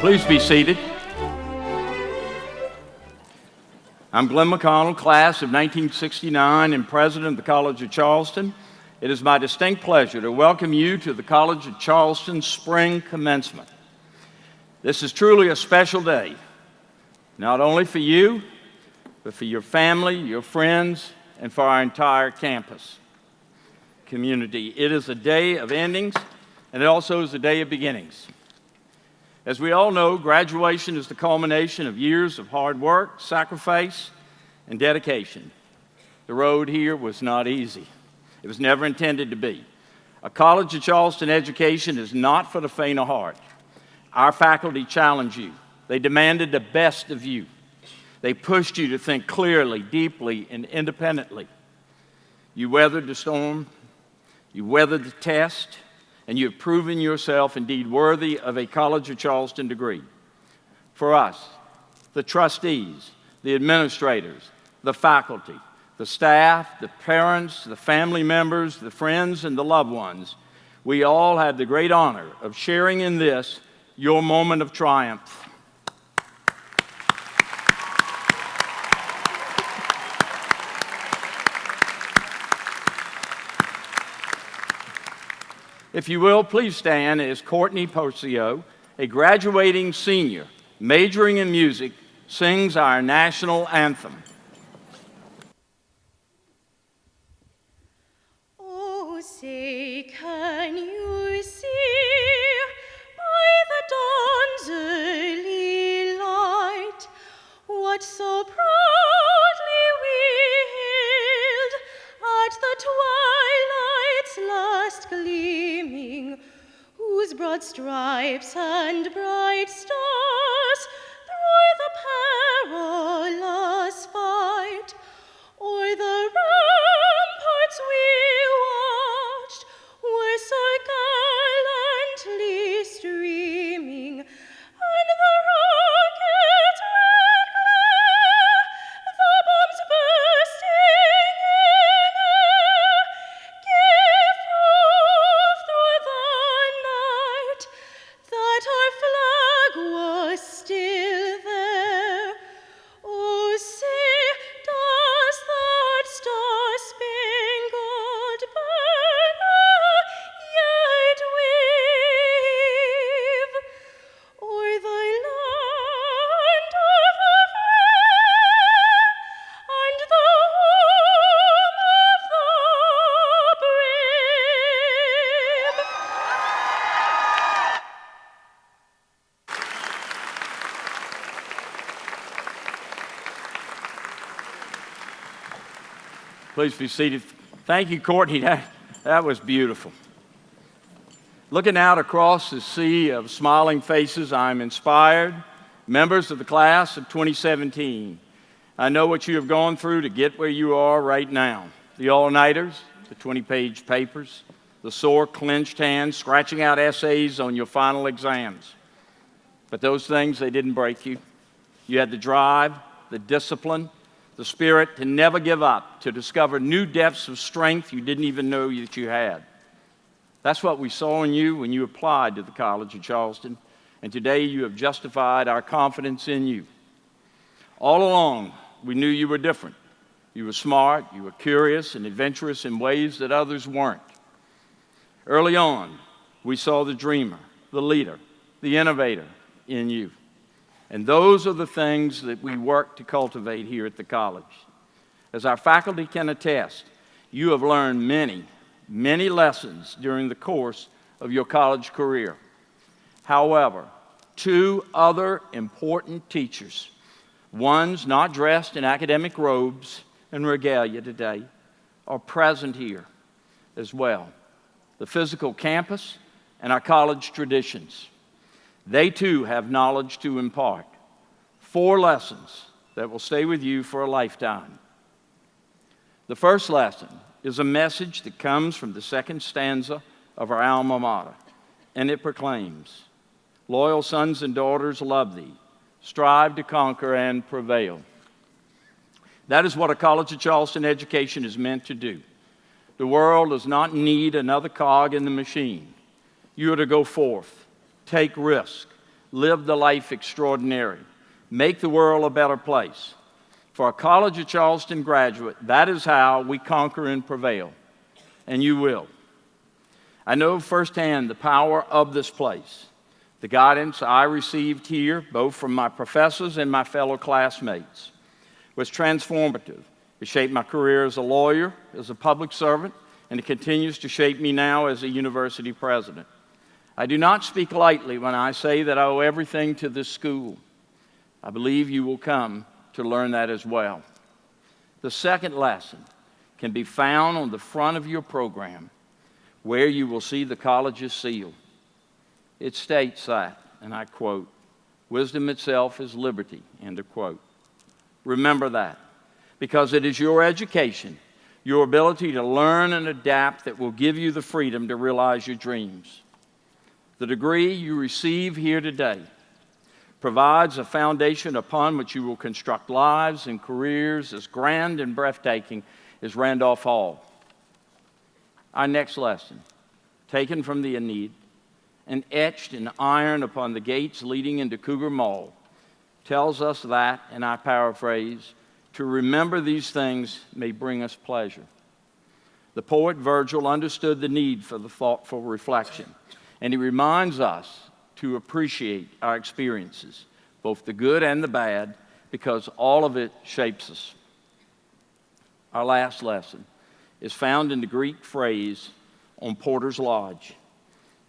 Please be seated. I'm Glenn McConnell, class of 1969 and president of the College of Charleston. It is my distinct pleasure to welcome you to the College of Charleston Spring Commencement. This is truly a special day, not only for you, but for your family, your friends, and for our entire campus community. It is a day of endings, and it also is a day of beginnings. As we all know, graduation is the culmination of years of hard work, sacrifice, and dedication. The road here was not easy. It was never intended to be. A College of Charleston education is not for the faint of heart. Our faculty challenged you. They demanded the best of you. They pushed you to think clearly, deeply, and independently. You weathered the storm. You weathered the test. And you have proven yourself indeed worthy of a College of Charleston degree. For us, the trustees, the administrators, the faculty, the staff, the parents, the family members, the friends, and the loved ones, we all have the great honor of sharing in this, your moment of triumph. If you will, please stand as Courtney Porcio, a graduating senior majoring in music, sings our national anthem. Oh, say, can you see by the dawn's early light what so proudly we hailed at the twilight's last gleaming, whose broad stripes and bright stars through the perilous fight o'er the ramparts we watched were so gallantly streaming, and the rockets red glare, the bombs bursting in air, gave proof through the night that our flag was still there. Oh, say, does that star-spangled banner yet wave o'er the land of the free and the home of the brave? Please be seated. Thank you, Courtney. That was beautiful. Looking out across the sea of smiling faces, I'm inspired. Members of the class of 2017, I know what you have gone through to get where you are right now. The all-nighters, the 20-page papers, the sore, clenched hands, scratching out essays on your final exams. But those things, they didn't break you. You had the drive, the discipline, the spirit to never give up, to discover new depths of strength you didn't even know that you had. That's what we saw in you when you applied to the College of Charleston, and today you have justified our confidence in you. All along, we knew you were different. You were smart, you were curious and adventurous in ways that others weren't. Early on, we saw the dreamer, the leader, the innovator in you. And those are the things that we work to cultivate here at the college. As our faculty can attest, you have learned many, many lessons during the course of your college career. However, two other important teachers, ones not dressed in academic robes and regalia today, are present here as well. The physical campus and our college traditions. They too have knowledge to impart. 4 lessons that will stay with you for a lifetime. The first lesson is a message that comes from the second stanza of our alma mater, and it proclaims, "Loyal sons and daughters, love thee, strive to conquer and prevail." That is what a College of Charleston education is meant to do. The world does not need another cog in the machine. You are to go forth, take risk, live the life extraordinary, make the world a better place. For a College of Charleston graduate, that is how we conquer and prevail, and you will. I know firsthand the power of this place. The guidance I received here, both from my professors and my fellow classmates, was transformative. It shaped my career as a lawyer, as a public servant, and it continues to shape me now as a university president. I do not speak lightly when I say that I owe everything to this school. I believe you will come to learn that as well. The second lesson can be found on the front of your program, where you will see the college's seal. It states that, and I quote, "Wisdom itself is liberty," end of quote. Remember that, because it is your education, your ability to learn and adapt that will give you the freedom to realize your dreams. The degree you receive here today provides a foundation upon which you will construct lives and careers as grand and breathtaking as Randolph Hall. Our next lesson, taken from the Aeneid and etched in iron upon the gates leading into Cougar Mall, tells us that, and I paraphrase, to remember these things may bring us pleasure. The poet Virgil understood the need for the thoughtful reflection, and he reminds us to appreciate our experiences, both the good and the bad, because all of it shapes us. Our last lesson is found in the Greek phrase on Porter's Lodge,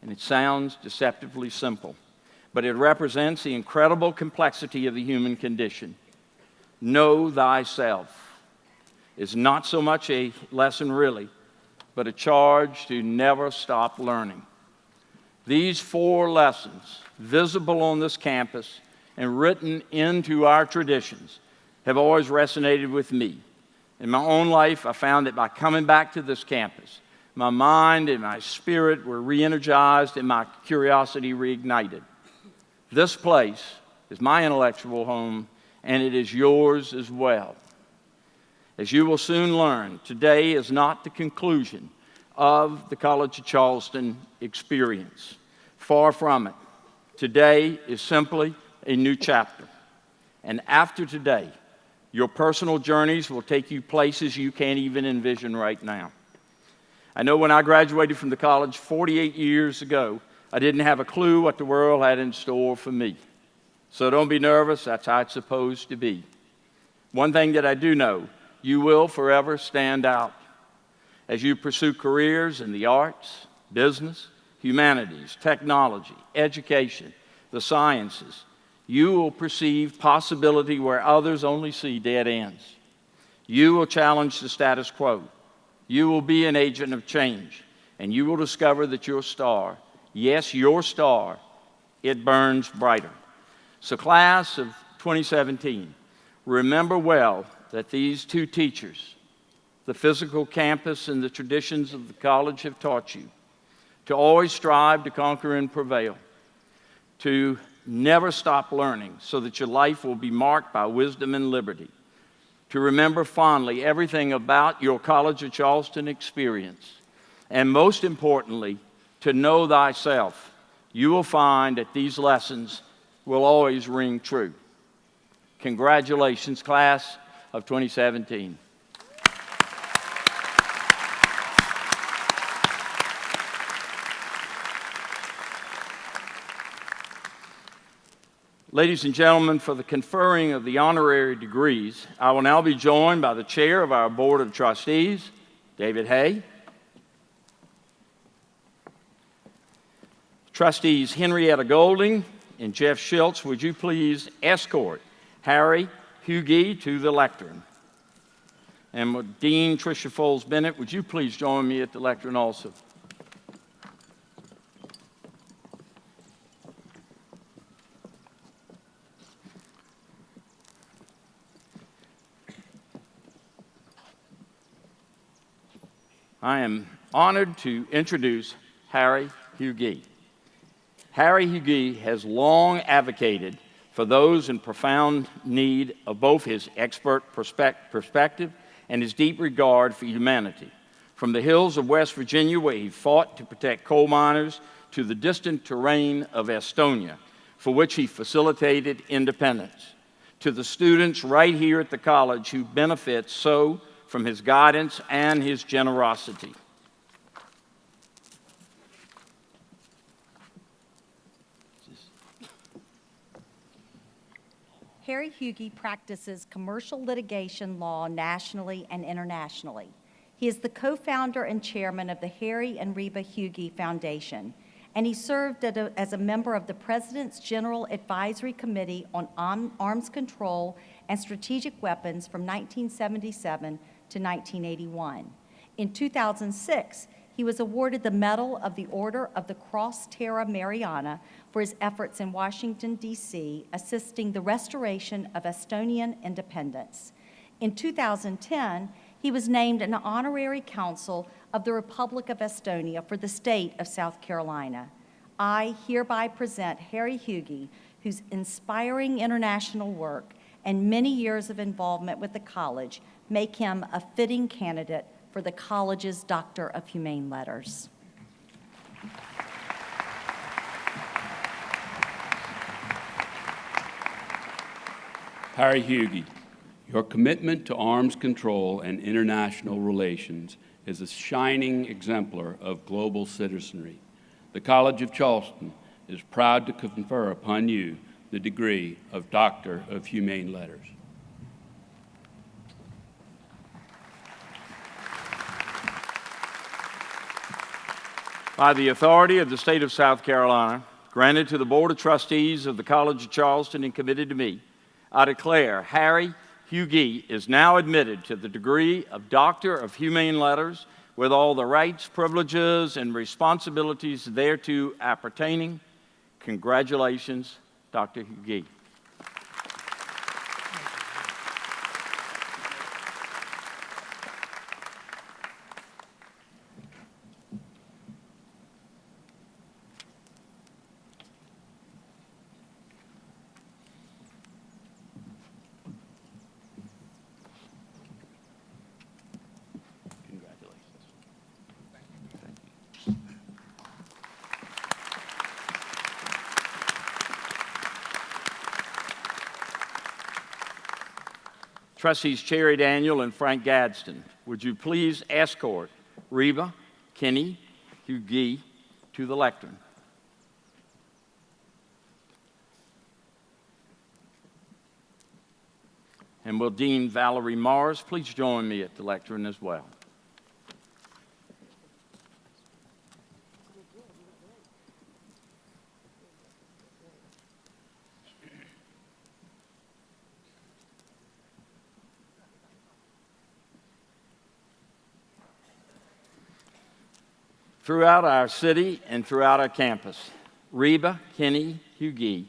and it sounds deceptively simple, but it represents the incredible complexity of the human condition. Know thyself is not so much a lesson really, but a charge to never stop learning. These 4 lessons, visible on this campus and written into our traditions, have always resonated with me. In my own life, I found that by coming back to this campus, my mind and my spirit were re-energized and my curiosity reignited. This place is my intellectual home, and it is yours as well. As you will soon learn, today is not the conclusion of the College of Charleston experience. Far from it. Today is simply a new chapter. And after today, your personal journeys will take you places you can't even envision right now. I know when I graduated from the college 48 years ago, I didn't have a clue what the world had in store for me. So don't be nervous, that's how it's supposed to be. One thing that I do know, you will forever stand out. As you pursue careers in the arts, business, humanities, technology, education, the sciences, you will perceive possibility where others only see dead ends. You will challenge the status quo. You will be an agent of change, and you will discover that your star, yes, your star, it burns brighter. So class of 2017, remember well that these 2 teachers, the physical campus and the traditions of the college have taught you to always strive to conquer and prevail, to never stop learning so that your life will be marked by wisdom and liberty, to remember fondly everything about your College of Charleston experience, and most importantly, to know thyself. You will find that these lessons will always ring true. Congratulations, class of 2017. Ladies and gentlemen, for the conferring of the honorary degrees, I will now be joined by the chair of our Board of Trustees, David Hay. Trustees Henrietta Golding and Jeff Schultz, would you please escort Harry Hughey to the lectern? And with Dean Tricia Foles-Bennett, would you please join me at the lectern also? I am honored to introduce Harry Hughey. Harry Hughey has long advocated for those in profound need of both his expert perspective and his deep regard for humanity. From the hills of West Virginia, where he fought to protect coal miners, to the distant terrain of Estonia, for which he facilitated independence. To the students right here at the college who benefit so from his guidance and his generosity. Harry Hughey practices commercial litigation law nationally and internationally. He is the co-founder and chairman of the Harry and Reba Hughey Foundation, and he served as a member of the President's General Advisory Committee on Arms Control and Strategic Weapons from 1977 to 1981. In 2006, he was awarded the Medal of the Order of the Cross Terra Mariana for his efforts in Washington, D.C., assisting the restoration of Estonian independence. In 2010, he was named an honorary consul of the Republic of Estonia for the state of South Carolina. I hereby present Harry Hughey, whose inspiring international work and many years of involvement with the college make him a fitting candidate for the college's Doctor of Humane Letters. Harry Hughey, your commitment to arms control and international relations is a shining exemplar of global citizenry. The College of Charleston is proud to confer upon you the degree of Doctor of Humane Letters. By the authority of the state of South Carolina, granted to the Board of Trustees of the College of Charleston and committed to me, I declare Harry Hughey is now admitted to the degree of Doctor of Humane Letters with all the rights, privileges, and responsibilities thereto appertaining. Congratulations, Dr. Hughey. Trustees Cherry Daniel and Frank Gadsden, would you please escort Reba Kenny Hughey to the lectern? And will Dean Valerie Mars please join me at the lectern as well? Throughout our city and throughout our campus, Reba Kenny Hughey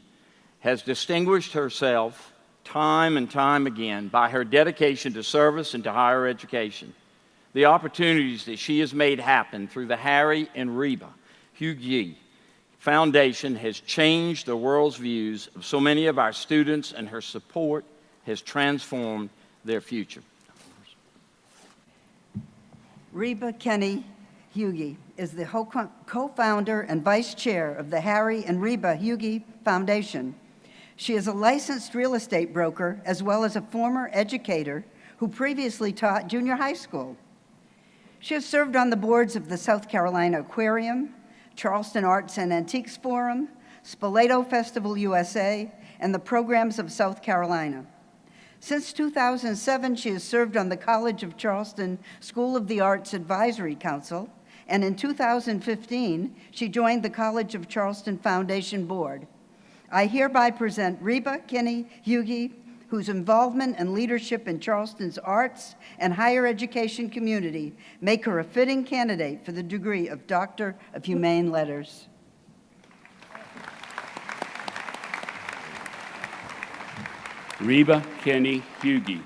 has distinguished herself time and time again by her dedication to service and to higher education. The opportunities that she has made happen through the Harry and Reba Hughey Foundation has changed the world's views of so many of our students, and her support has transformed their future. Reba Kenny Hughey is the co-founder and vice chair of the Harry and Reba Hughey Foundation. She is a licensed real estate broker as well as a former educator who previously taught junior high school. She has served on the boards of the South Carolina Aquarium, Charleston Arts and Antiques Forum, Spoleto Festival USA, and the programs of South Carolina. Since 2007, she has served on the College of Charleston School of the Arts Advisory Council, and in 2015, she joined the College of Charleston Foundation Board. I hereby present Reba Kenny Hughey, whose involvement and leadership in Charleston's arts and higher education community make her a fitting candidate for the degree of Doctor of Humane Letters. Reba Kenny Hughey,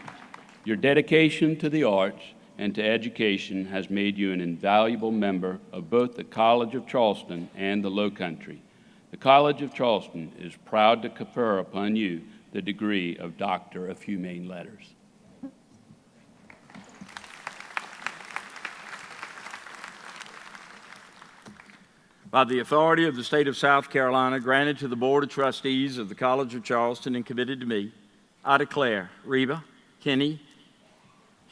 your dedication to the arts and to education has made you an invaluable member of both the College of Charleston and the Lowcountry. The College of Charleston is proud to confer upon you the degree of Doctor of Humane Letters. By the authority of the state of South Carolina, granted to the Board of Trustees of the College of Charleston and committed to me, I declare Reba Kenny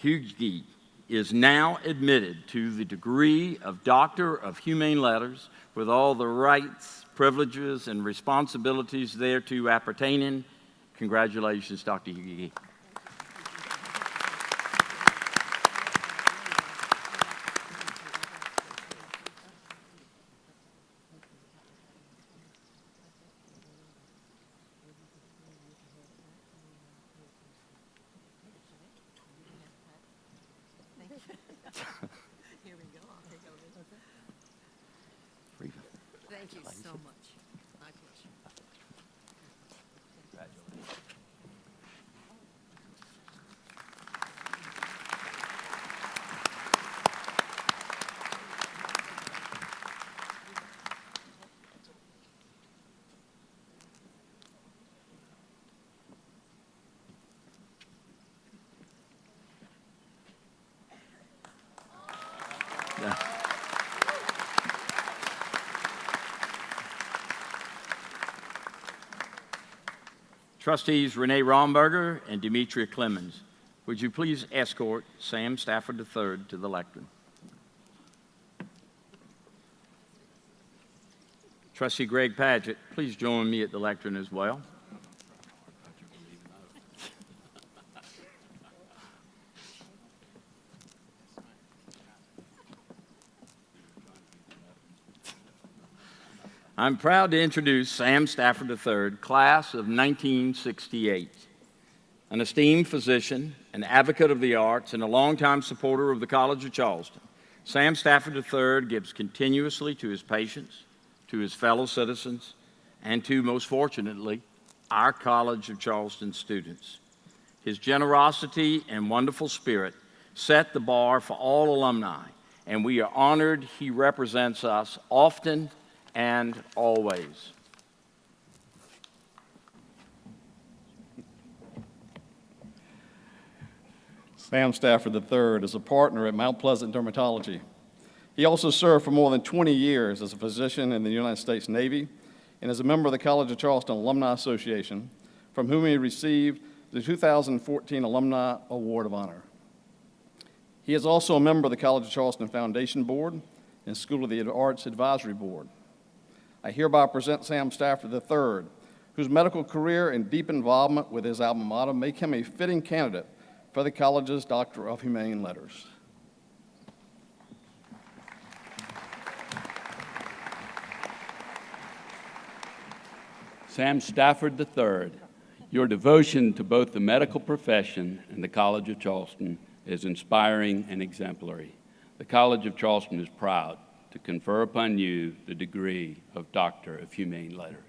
Hughey is now admitted to the degree of Doctor of Humane Letters with all the rights, privileges, and responsibilities thereto appertaining. Congratulations, Dr. Hughey. Thank you so much. My pleasure. Trustees Renee Romberger and Demetria Clemens, would you please escort Sam Stafford III to the lectern? Trustee Greg Padgett, please join me at the lectern as well. I'm proud to introduce Sam Stafford III, class of 1968. An esteemed physician, an advocate of the arts, and a longtime supporter of the College of Charleston, Sam Stafford III gives continuously to his patients, to his fellow citizens, and to, most fortunately, our College of Charleston students. His generosity and wonderful spirit set the bar for all alumni, and we are honored he represents us often and always. Sam Stafford III is a partner at Mount Pleasant Dermatology. He also served for more than 20 years as a physician in the United States Navy and is a member of the College of Charleston Alumni Association, from whom he received the 2014 Alumni Award of Honor. He is also a member of the College of Charleston Foundation Board and School of the Arts Advisory Board. I hereby present Sam Stafford III, whose medical career and deep involvement with his alma mater make him a fitting candidate for the college's Doctor of Humane Letters. Sam Stafford III, your devotion to both the medical profession and the College of Charleston is inspiring and exemplary. The College of Charleston is proud to confer upon you the degree of Doctor of Humane Letters.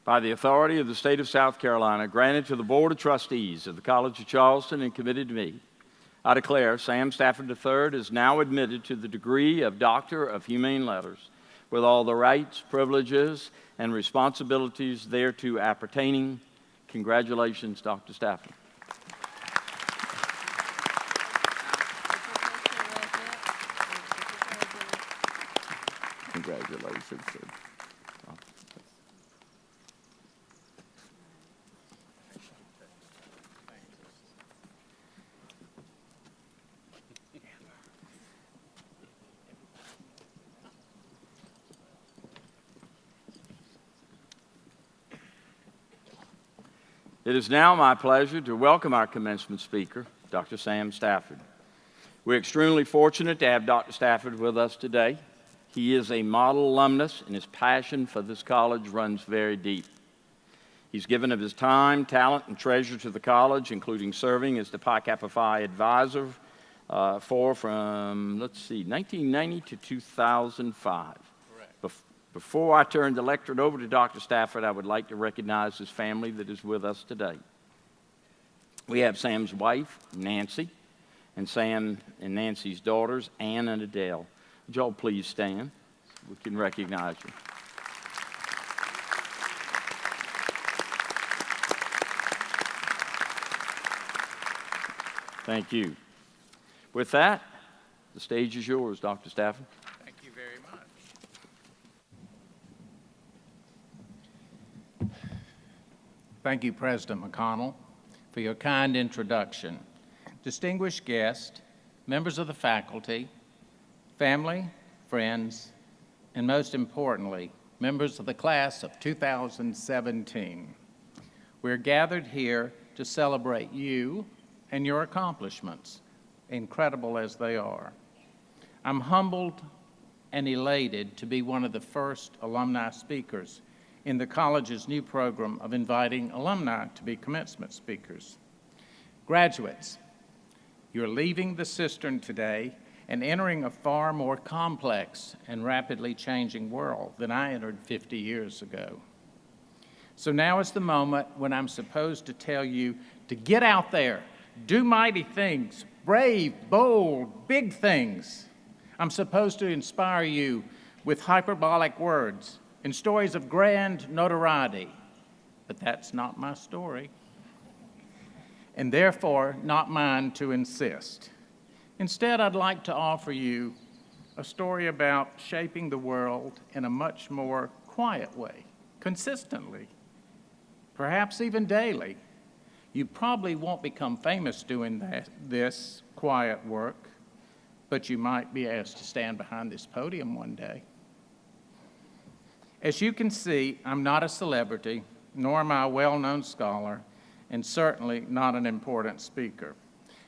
By the authority of the state of South Carolina, granted to the Board of Trustees of the College of Charleston and committed to me, I declare Sam Stafford III is now admitted to the degree of Doctor of Humane Letters with all the rights, privileges, and responsibilities thereto appertaining. Congratulations, Dr. Stafford. Congratulations, sir. It is now my pleasure to welcome our commencement speaker, Dr. Sam Stafford. We're extremely fortunate to have Dr. Stafford with us today. He is a model alumnus, and his passion for this college runs very deep. He's given of his time, talent, and treasure to the college, including serving as the Pi Kappa Phi advisor from 1990 to 2005. Before I turn the lectern over to Dr. Stafford, I would like to recognize his family that is with us today. We have Sam's wife, Nancy, and Sam and Nancy's daughters, Ann and Adele. Would you all please stand? We can recognize you. Thank you. With that, the stage is yours, Dr. Stafford. Thank you very much. Thank you, President McConnell, for your kind introduction. Distinguished guests, members of the faculty, family, friends, and most importantly, members of the class of 2017. We're gathered here to celebrate you and your accomplishments, incredible as they are. I'm humbled and elated to be one of the first alumni speakers in the college's new program of inviting alumni to be commencement speakers. Graduates, you're leaving the cistern today and entering a far more complex and rapidly changing world than I entered 50 years ago. So now is the moment when I'm supposed to tell you to get out there, do mighty things, brave, bold, big things. I'm supposed to inspire you with hyperbolic words and stories of grand notoriety, but that's not my story, and therefore not mine to insist. Instead, I'd like to offer you a story about shaping the world in a much more quiet way, consistently, perhaps even daily. You probably won't become famous doing this quiet work, but you might be asked to stand behind this podium one day. As you can see, I'm not a celebrity, nor am I a well-known scholar, and certainly not an important speaker.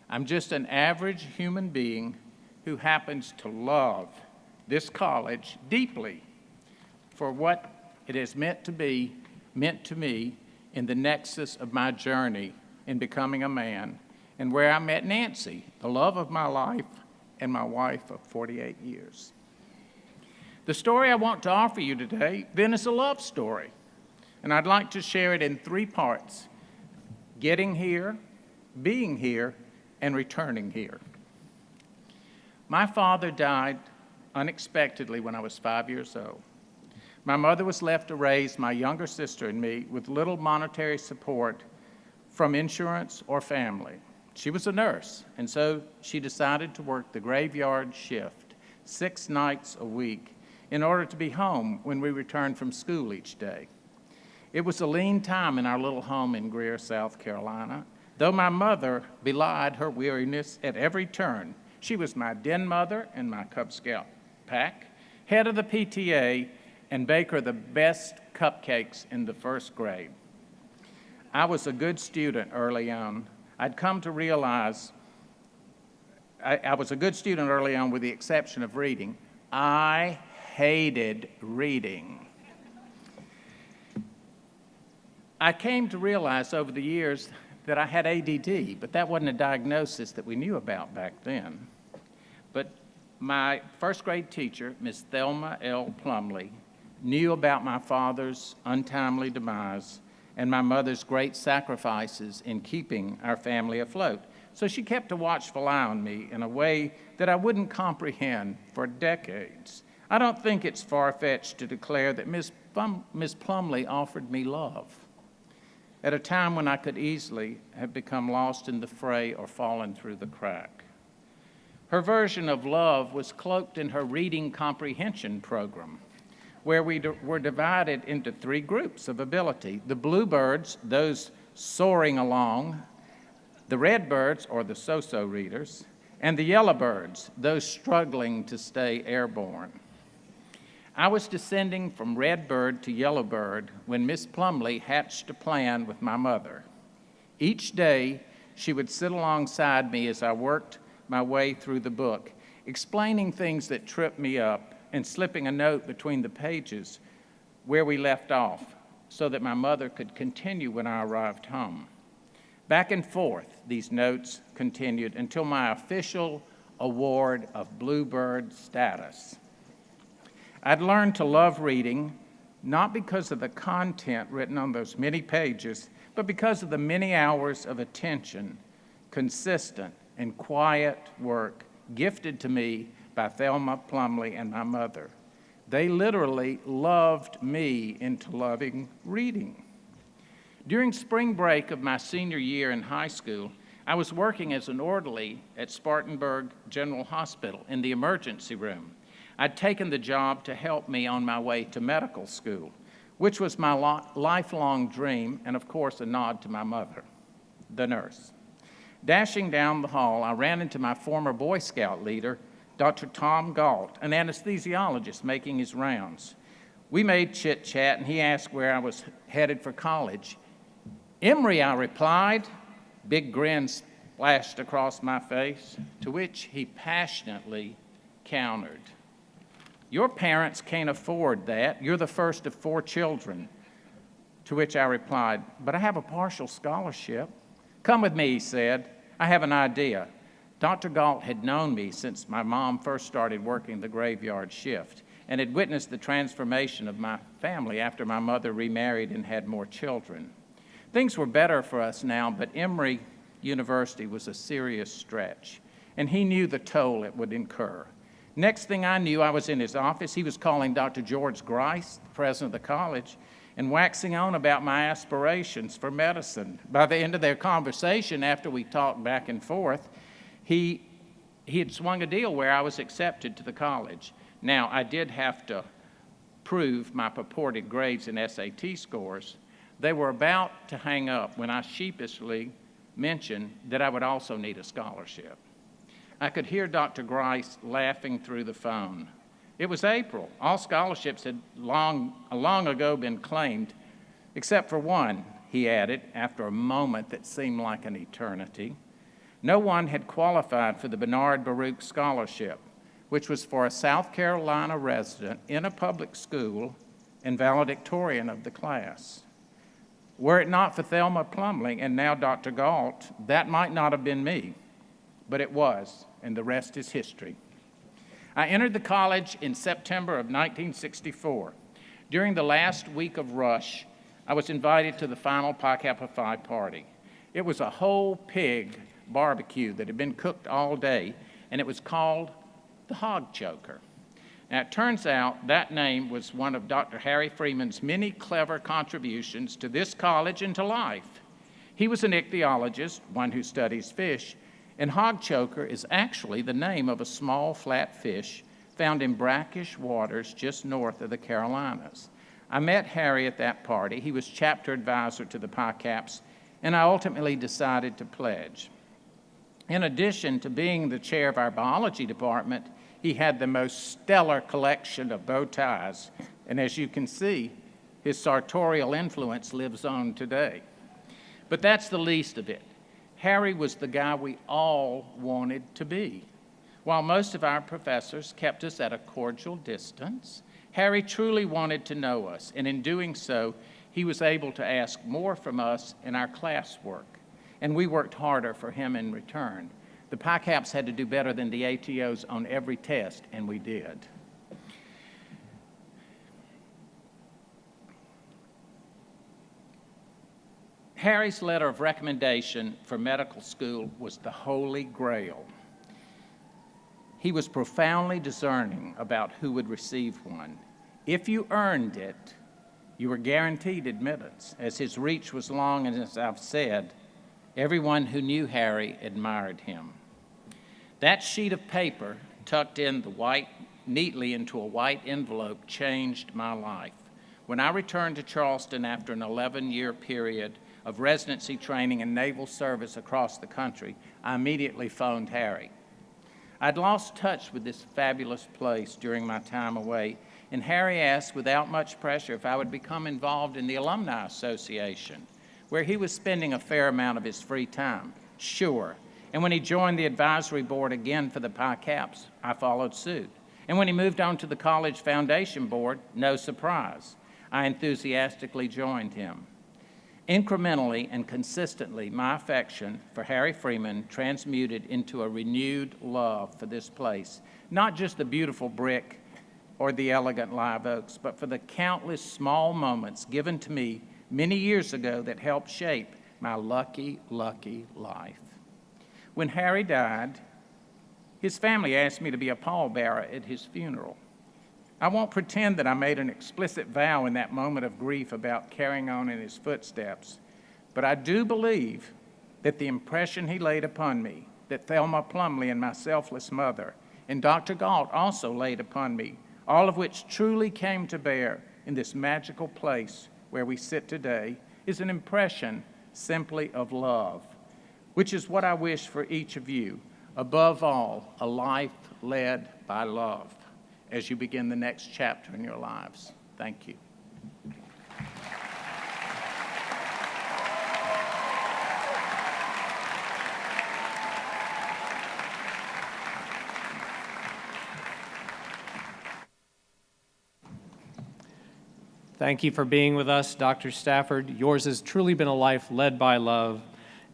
I'm just an average human being who happens to love this college deeply for what it has meant to me in the nexus of my journey in becoming a man, and where I met Nancy, the love of my life and my wife of 48 years. The story I want to offer you today then is a love story, and I'd like to share it in 3 parts: getting here, being here, and returning here. My father died unexpectedly when I was 5 years old. My mother was left to raise my younger sister and me with little monetary support from insurance or family. She was a nurse, and so she decided to work the graveyard shift 6 nights a week in order to be home when we returned from school each day. It was a lean time in our little home in Greer, South Carolina, though my mother belied her weariness at every turn. She was my den mother and my Cub Scout pack, head of the PTA, and baker the best cupcakes in the 1st grade. I was a good student early on. I'd come to realize I was a good student early on with the exception of reading. I hated reading. I came to realize over the years that I had ADD, but that wasn't a diagnosis that we knew about back then. But my 1st grade teacher, Miss Thelma L. Plumley, knew about my father's untimely demise and my mother's great sacrifices in keeping our family afloat. So she kept a watchful eye on me in a way that I wouldn't comprehend for decades. I don't think it's far-fetched to declare that Miss Plumley offered me love at a time when I could easily have become lost in the fray or fallen through the crack. Her version of love was cloaked in her reading comprehension program, where we were divided into 3 groups of ability: the bluebirds, those soaring along, the redbirds, or the so-so readers, and the yellowbirds, those struggling to stay airborne. I was descending from redbird to yellowbird when Miss Plumley hatched a plan with my mother. Each day, she would sit alongside me as I worked my way through the book, explaining things that tripped me up and slipping a note between the pages where we left off so that my mother could continue when I arrived home. Back and forth, these notes continued until my official award of bluebird status. I'd learned to love reading, not because of the content written on those many pages, but because of the many hours of attention, consistent and quiet work gifted to me by Thelma Plumley and my mother. They literally loved me into loving reading. During spring break of my senior year in high school, I was working as an orderly at Spartanburg General Hospital in the emergency room. I'd taken the job to help me on my way to medical school, which was my lifelong dream and, of course, a nod to my mother, the nurse. Dashing down the hall, I ran into my former Boy Scout leader, Dr. Tom Galt, an anesthesiologist making his rounds. We made chit-chat, and he asked where I was headed for college. Emory, I replied. Big grin splashed across my face, to which he passionately countered, "Your parents can't afford that. You're the first of 4 children." To which I replied, "But I have a partial scholarship." "Come with me," he said. "I have an idea." Dr. Galt had known me since my mom first started working the graveyard shift and had witnessed the transformation of my family after my mother remarried and had more children. Things were better for us now, but Emory University was a serious stretch, and he knew the toll it would incur. Next thing I knew, I was in his office. He was calling Dr. George Grice, the president of the college, and waxing on about my aspirations for medicine. By the end of their conversation, after we talked back and forth, he had swung a deal where I was accepted to the college. Now, I did have to prove my purported grades and SAT scores. They were about to hang up when I sheepishly mentioned that I would also need a scholarship. I could hear Dr. Grice laughing through the phone. It was April. All scholarships had long ago been claimed, except for one, he added, after a moment that seemed like an eternity. No one had qualified for the Bernard Baruch Scholarship, which was for a South Carolina resident in a public school and valedictorian of the class. Were it not for Thelma Plumley and now Dr. Galt, that might not have been me, but it was, and the rest is history. I entered the college in September of 1964. During the last week of rush, I was invited to the final Pi Kappa Phi party. It was a whole pig barbecue that had been cooked all day, and it was called the Hog Choker. Now, it turns out that name was one of Dr. Harry Freeman's many clever contributions to this college and to life. He was an ichthyologist, one who studies fish, and hog choker is actually the name of a small flat fish found in brackish waters just north of the Carolinas. I met Harry at that party. He was chapter advisor to the Pi Caps, and I ultimately decided to pledge. In addition to being the chair of our biology department, he had the most stellar collection of bow ties, and as you can see, his sartorial influence lives on today. But that's the least of it. Harry was the guy we all wanted to be. While most of our professors kept us at a cordial distance, Harry truly wanted to know us, and in doing so, he was able to ask more from us in our classwork, and we worked harder for him in return. The Pi Caps had to do better than the ATOs on every test, and we did. Harry's letter of recommendation for medical school was the Holy Grail. He was profoundly discerning about who would receive one. If you earned it, you were guaranteed admittance, as his reach was long, and as I've said, everyone who knew Harry admired him. That sheet of paper, tucked in neatly into a white envelope, changed my life. When I returned to Charleston after an 11-year period of residency training and naval service across the country, I immediately phoned Harry. I'd lost touch with this fabulous place during my time away, and Harry asked without much pressure if I would become involved in the Alumni Association, where he was spending a fair amount of his free time. Sure. And when he joined the advisory board again for the Pi Caps, I followed suit. And when he moved on to the college foundation board, no surprise, I enthusiastically joined him. Incrementally and consistently, my affection for Harry Freeman transmuted into a renewed love for this place, not just the beautiful brick or the elegant live oaks, but for the countless small moments given to me many years ago that helped shape my lucky, lucky life. When Harry died, his family asked me to be a pallbearer at his funeral. I won't pretend that I made an explicit vow in that moment of grief about carrying on in his footsteps, but I do believe that the impression he laid upon me, that Thelma Plumley and my selfless mother, and Dr. Galt also laid upon me, all of which truly came to bear in this magical place where we sit today, is an impression simply of love, which is what I wish for each of you. Above all, a life led by love as you begin the next chapter in your lives. Thank you. Thank you for being with us, Dr. Stafford. Yours has truly been a life led by love,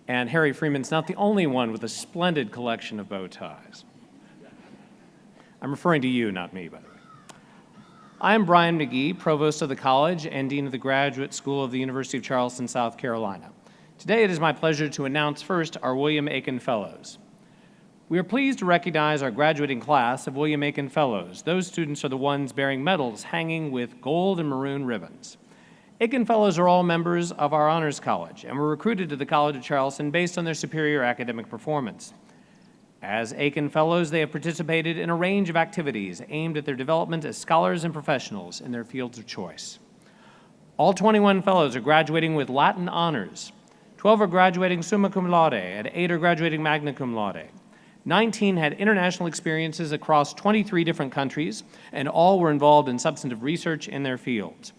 and Harry Freeman's not the only one with a splendid collection of bow ties. I'm referring to you, not me, by the way. I am Brian McGee, Provost of the College and Dean of the Graduate School of the University of Charleston, South Carolina. Today it is my pleasure to announce first our William Aiken Fellows. We are pleased to recognize our graduating class of William Aiken Fellows. Those students are the ones bearing medals hanging with gold and maroon ribbons. Aiken Fellows are all members of our Honors College and were recruited to the College of Charleston based on their superior academic performance. As Aiken Fellows, they have participated in a range of activities aimed at their development as scholars and professionals in their fields of choice. All 21 Fellows are graduating with Latin honors. 12 are graduating summa cum laude, and 8 are graduating magna cum laude. 19 had international experiences across 23 different countries, and all were involved in substantive research in their fields.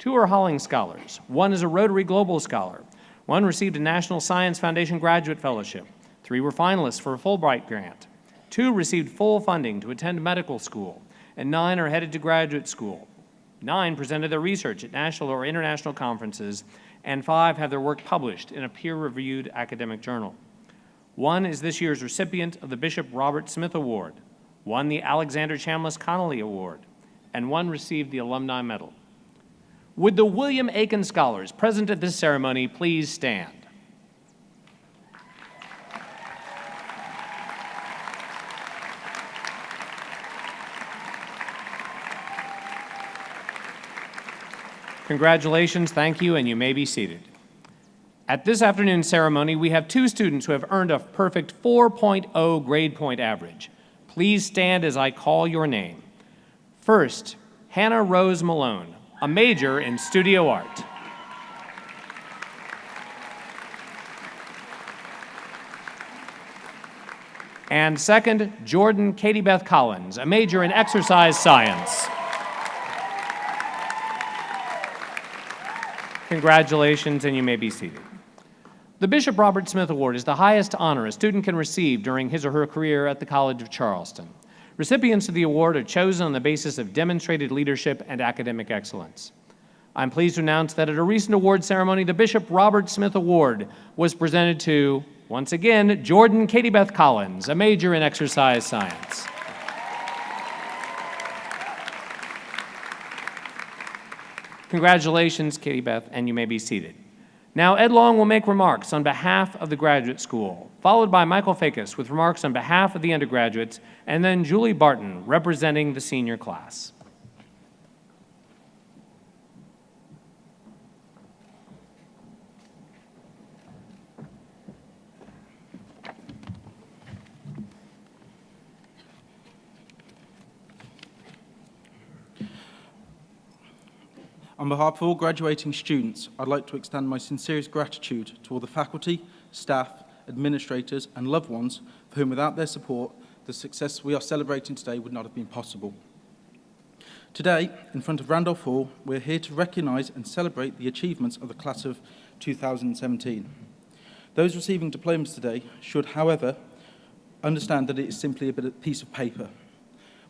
2 are Holling Scholars. 1 is a Rotary Global Scholar. 1 received a National Science Foundation Graduate Fellowship. 3 were finalists for a Fulbright grant. 2 received full funding to attend medical school, and 9 are headed to graduate school. 9 presented their research at national or international conferences, and 5 have their work published in a peer-reviewed academic journal. 1 is this year's recipient of the Bishop Robert Smith Award, 1 the Alexander Chambliss Connolly Award, and 1 received the Alumni Medal. Would the William Aiken Scholars present at this ceremony please stand? Congratulations, thank you, and you may be seated. At this afternoon's ceremony, we have 2 students who have earned a perfect 4.0 grade point average. Please stand as I call your name. First, Hannah Rose Malone, a major in studio art. And second, Jordan Katie Beth Collins, a major in exercise science. Congratulations, and you may be seated. The Bishop Robert Smith Award is the highest honor a student can receive during his or her career at the College of Charleston. Recipients of the award are chosen on the basis of demonstrated leadership and academic excellence. I'm pleased to announce that at a recent award ceremony, the Bishop Robert Smith Award was presented to, once again, Jordan Katie Beth Collins, a major in exercise science. Congratulations, Katie Beth, and you may be seated. Now, Ed Long will make remarks on behalf of the graduate school, followed by Michael Fakis with remarks on behalf of the undergraduates, and then Julie Barton representing the senior class. On behalf of all graduating students, I'd like to extend my sincerest gratitude to all the faculty, staff, administrators, and loved ones for whom, without their support, the success we are celebrating today would not have been possible. Today, in front of Randolph Hall, we're here to recognise and celebrate the achievements of the class of 2017. Those receiving diplomas today should, however, understand that it is simply a piece of paper.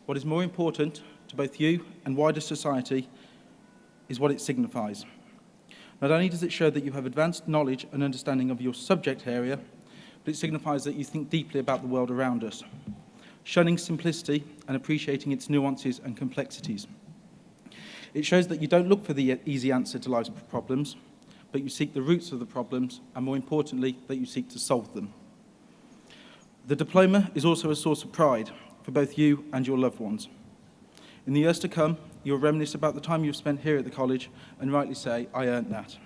What is more important to both you and wider society is what it signifies. Not only does it show that you have advanced knowledge and understanding of your subject area, but it signifies that you think deeply about the world around us. shunning simplicity and appreciating its nuances and complexities. It shows that you don't look for the easy answer to life's problems, but you seek the roots of the problems, and more importantly, that you seek to solve them. The diploma is also a source of pride for both you and your loved ones. In the years to come, you'll reminisce about the time you've spent here at the college and rightly say, "I earned that."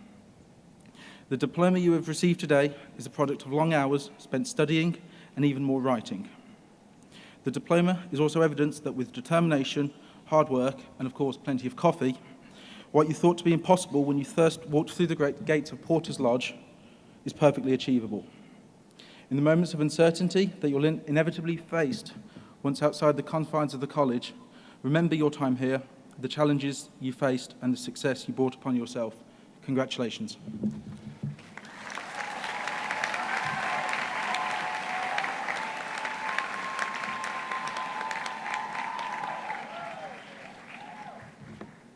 The diploma you have received today is a product of long hours spent studying and even more writing. The diploma is also evidence that with determination, hard work, and of course plenty of coffee, what you thought to be impossible when you first walked through the great gates of Porter's Lodge is perfectly achievable. In the moments of uncertainty that you'll inevitably face once outside the confines of the college, remember your time here, the challenges you faced, and the success you brought upon yourself. Congratulations.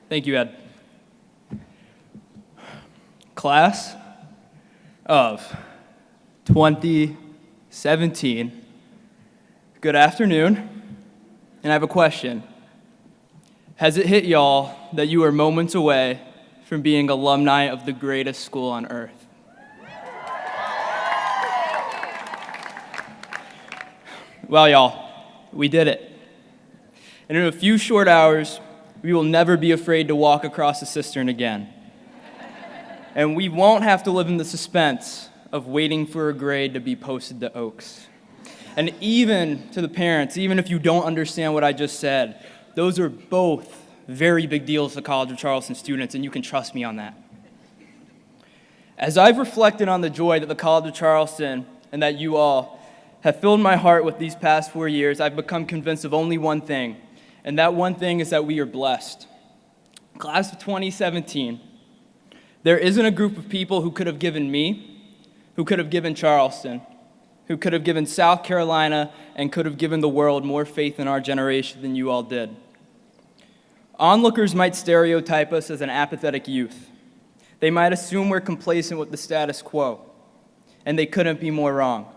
Thank you, Ed. Class of 2017, good afternoon, and I have a question. Has it hit y'all that you are moments away from being alumni of the greatest school on earth? Well, y'all, we did it. And in a few short hours, we will never be afraid to walk across the cistern again. And we won't have to live in the suspense of waiting for a grade to be posted to Oaks. And even to the parents, even if you don't understand what I just said, those are both very big deals to College of Charleston students, and you can trust me on that. As I've reflected on the joy that the College of Charleston and that you all have filled my heart with these past 4 years, I've become convinced of only one thing, and that one thing is that we are blessed. Class of 2017, there isn't a group of people who could have given me, who could have given Charleston, who could have given South Carolina, and could have given the world more faith in our generation than you all did. Onlookers might stereotype us as an apathetic youth. They might assume we're complacent with the status quo, and they couldn't be more wrong.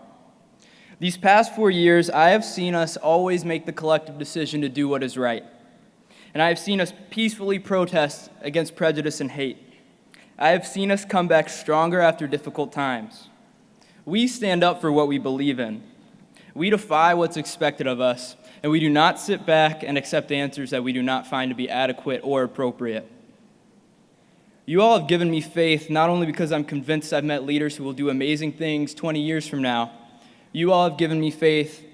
These past 4 years, I have seen us always make the collective decision to do what is right, and I have seen us peacefully protest against prejudice and hate. I have seen us come back stronger after difficult times. We stand up for what we believe in. We defy what's expected of us, and we do not sit back and accept answers that we do not find to be adequate or appropriate. You all have given me faith not only because I'm convinced I've met leaders who will do amazing things 20 years from now. You all have given me faith.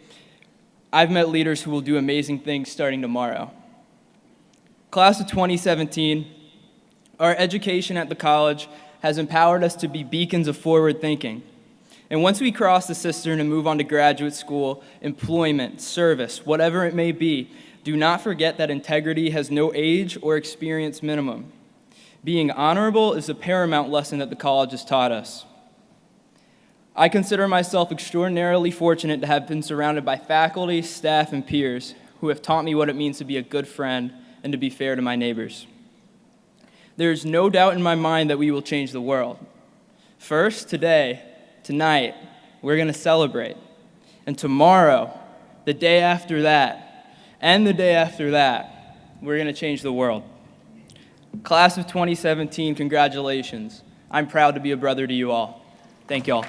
I've met leaders who will do amazing things starting tomorrow. Class of 2017, our education at the college has empowered us to be beacons of forward thinking. And once we cross the cistern and move on to graduate school, employment, service, whatever it may be, do not forget that integrity has no age or experience minimum. Being honorable is the paramount lesson that the college has taught us. I consider myself extraordinarily fortunate to have been surrounded by faculty, staff, and peers who have taught me what it means to be a good friend and to be fair to my neighbors. There is no doubt in my mind that we will change the world. First, tonight, we're going to celebrate. And tomorrow, the day after that, and the day after that, we're going to change the world. Class of 2017, congratulations. I'm proud to be a brother to you all. Thank you all.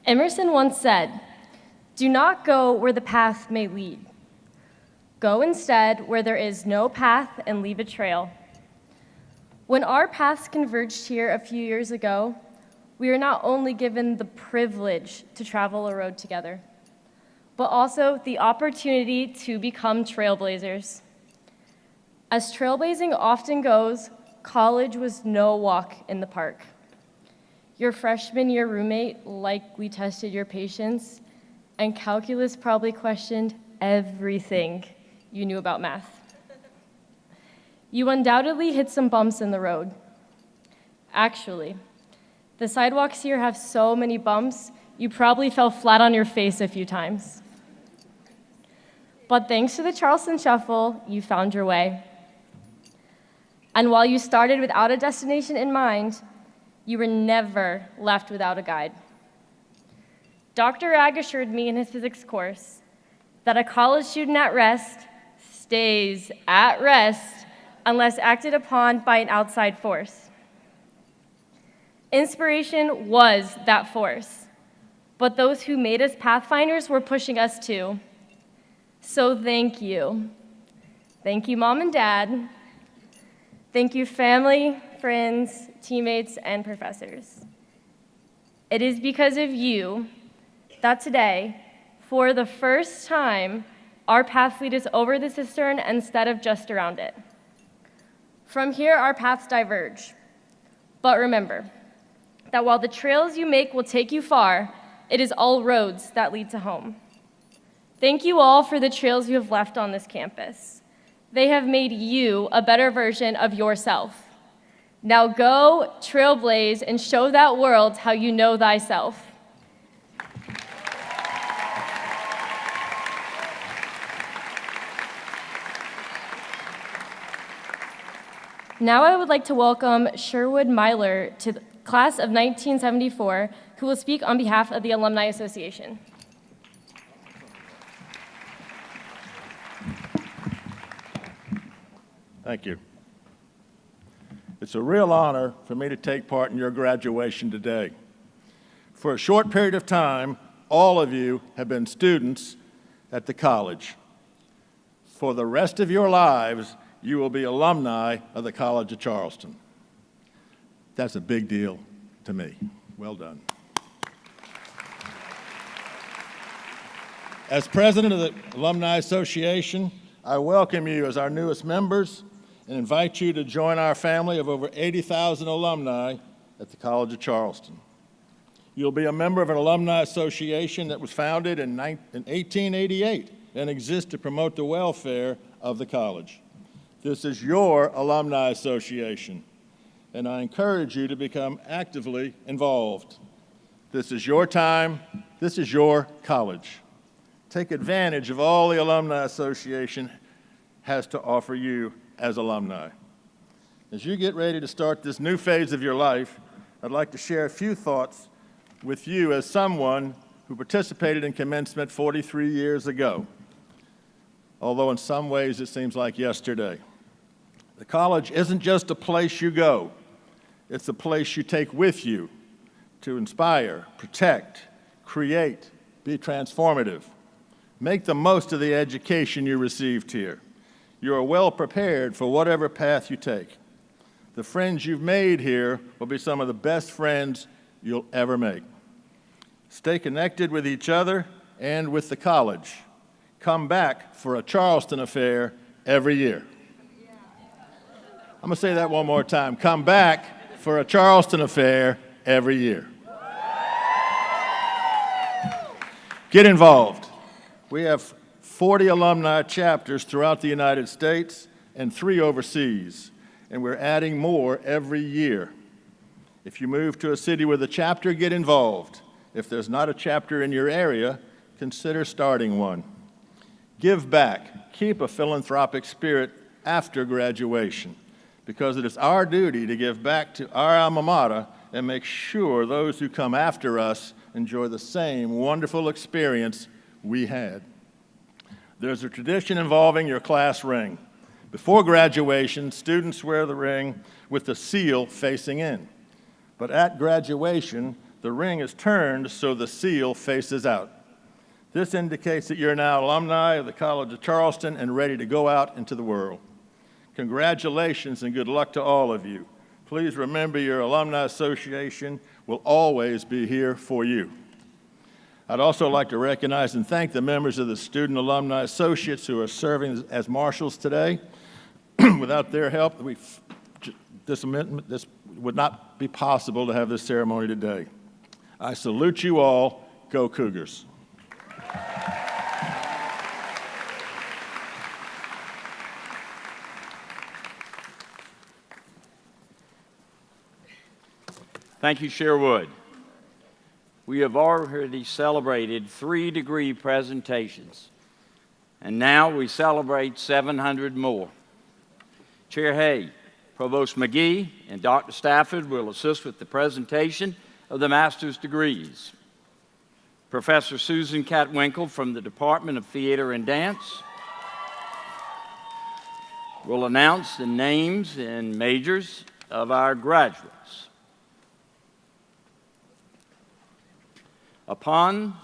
Emerson once said, "Do not go where the path may lead. Go instead where there is no path and leave a trail." When our paths converged here a few years ago, we were not only given the privilege to travel a road together, but also the opportunity to become trailblazers. As trailblazing often goes, college was no walk in the park. Your freshman year roommate likely tested your patience, and calculus probably questioned everything you knew about math. You undoubtedly hit some bumps in the road. Actually, the sidewalks here have so many bumps, you probably fell flat on your face a few times. But thanks to the Charleston Shuffle, you found your way. And while you started without a destination in mind, you were never left without a guide. Dr. Ragg assured me in his physics course that a college student at rest stays at rest unless acted upon by an outside force. Inspiration was that force, but those who made us pathfinders were pushing us too. So thank you. Thank you, Mom and Dad. Thank you, family, friends, teammates, and professors. It is because of you that today, for the first time, our paths lead us over the cistern instead of just around it. From here, our paths diverge. But remember that while the trails you make will take you far, it is all roads that lead to home. Thank you all for the trails you have left on this campus. They have made you a better version of yourself. Now go, trailblaze, and show that world how you know thyself. Now I would like to welcome Sherwood Myler to the class of 1974, who will speak on behalf of the Alumni Association. Thank you. It's a real honor for me to take part in your graduation today. For a short period of time, all of you have been students at the college. For the rest of your lives, you will be alumni of the College of Charleston. That's a big deal to me. Well done. As president of the Alumni Association, I welcome you as our newest members and invite you to join our family of over 80,000 alumni at the College of Charleston. You'll be a member of an alumni association that was founded in 1888 and exists to promote the welfare of the college. This is your alumni association, and I encourage you to become actively involved. This is your time. This is your college. Take advantage of all the Alumni Association has to offer you as alumni. As you get ready to start this new phase of your life, I'd like to share a few thoughts with you as someone who participated in commencement 43 years ago, although in some ways it seems like yesterday. The college isn't just a place you go, it's a place you take with you to inspire, protect, create, be transformative. Make the most of the education you received here. You are well prepared for whatever path you take. The friends you've made here will be some of the best friends you'll ever make. Stay connected with each other and with the college. Come back for a Charleston affair every year. I'm going to say that one more time. Come back for a Charleston affair every year. Get involved. We have 40 alumni chapters throughout the United States and 3 overseas, and we're adding more every year. If you move to a city with a chapter, get involved. If there's not a chapter in your area, consider starting one. Give back. Keep a philanthropic spirit after graduation, because it is our duty to give back to our alma mater and make sure those who come after us enjoy the same wonderful experience we had. There's a tradition involving your class ring. Before graduation, students wear the ring with the seal facing in. But at graduation, the ring is turned so the seal faces out. This indicates that you're now alumni of the College of Charleston and ready to go out into the world. Congratulations and good luck to all of you. Please remember your Alumni Association will always be here for you. I'd also like to recognize and thank the members of the Student Alumni Associates who are serving as marshals today. Without their help, this would not be possible to have this ceremony today. I salute you all. Go Cougars. Thank you, Sherwood. We have already celebrated 3 degree presentations, and now we celebrate 700 more. Chair Hay, Provost McGee and Dr. Stafford will assist with the presentation of the master's degrees. Professor Susan Catwinkle from the Department of Theater and Dance will announce the names and majors of our graduates. Upon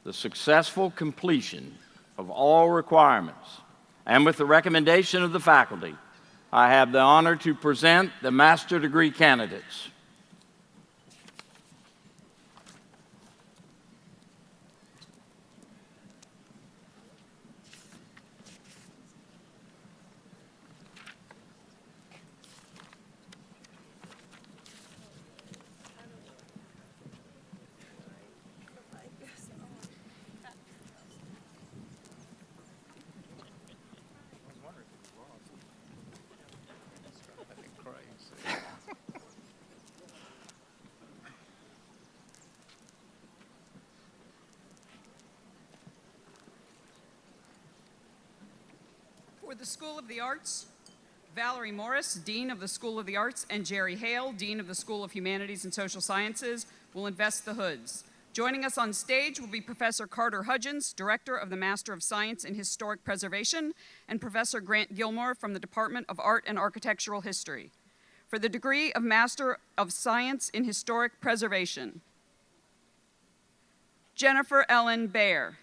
the successful completion of all requirements, and with the recommendation of the faculty, I have the honor to present the master degree candidates. For the School of the Arts, Valerie Morris, Dean of the School of the Arts, and Jerry Hale, Dean of the School of Humanities and Social Sciences, will invest the hoods. Joining us on stage will be Professor Carter Hudgens, Director of the Master of Science in Historic Preservation, and Professor Grant Gilmore from the Department of Art and Architectural History. For the degree of Master of Science in Historic Preservation, Jennifer Ellen Baer.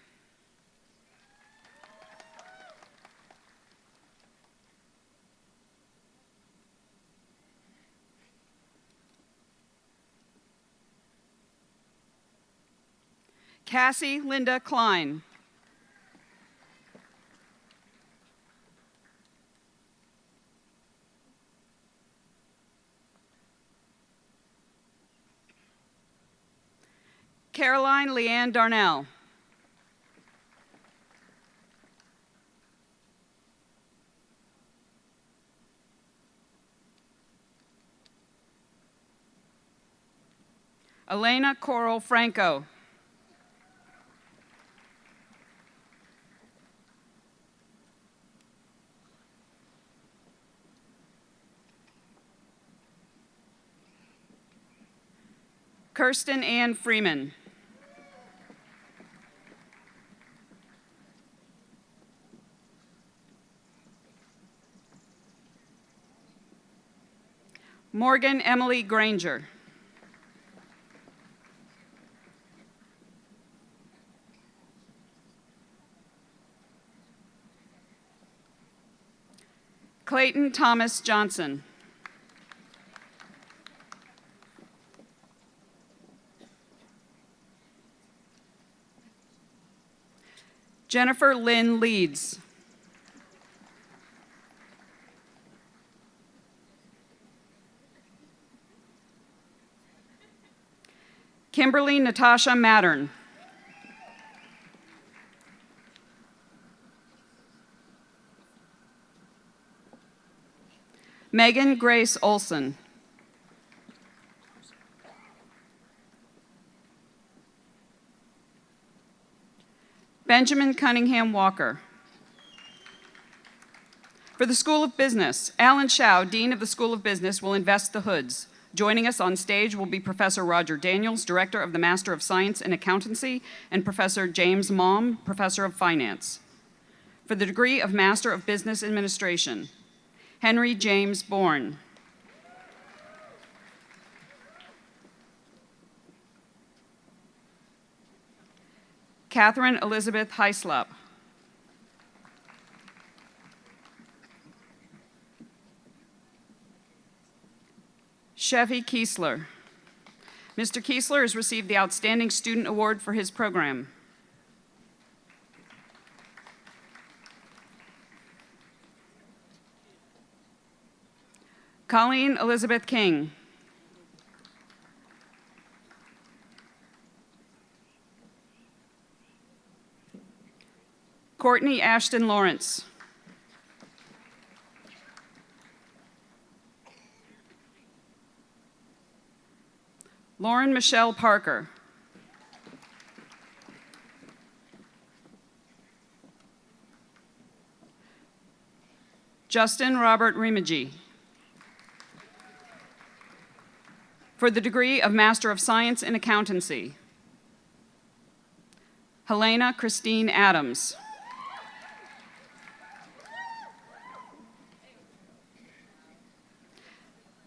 Cassie Linda Klein. Caroline Leanne Darnell. Elena Coral Franco. Kirsten Ann Freeman. Morgan Emily Granger. Clayton Thomas Johnson. Jennifer Lynn Leeds. Kimberly Natasha Mattern. Megan Grace Olson. Benjamin Cunningham Walker. For the School of Business, Alan Shao, Dean of the School of Business, will invest the hoods. Joining us on stage will be Professor Roger Daniels, Director of the Master of Science in Accountancy, and Professor James Maum, Professor of Finance. For the degree of Master of Business Administration, Henry James Bourne. Catherine Elizabeth Heislop. Chevy Kiesler. Mr. Kiesler has received the Outstanding Student Award for his program. Colleen Elizabeth King. Courtney Ashton Lawrence. Lauren Michelle Parker. Justin Robert Rimagi. For the degree of Master of Science in Accountancy, Helena Christine Adams.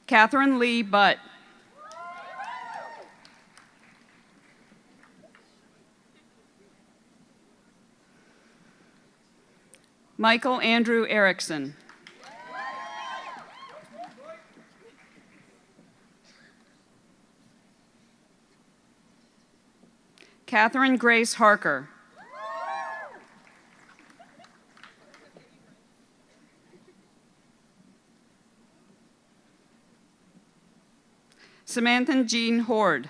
Catherine Lee Butt. Michael Andrew Erickson. Catherine Grace Harker. Samantha Jean Horde.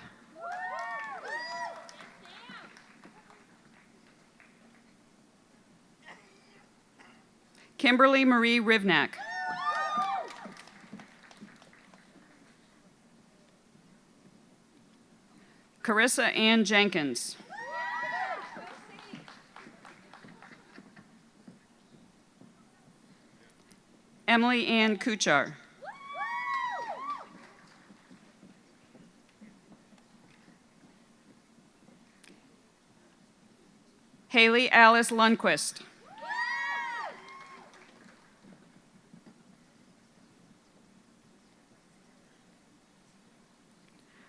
Kimberly Marie Rivnak. Carissa Ann Jenkins. Emily Ann Kuchar. Haley Alice Lundquist.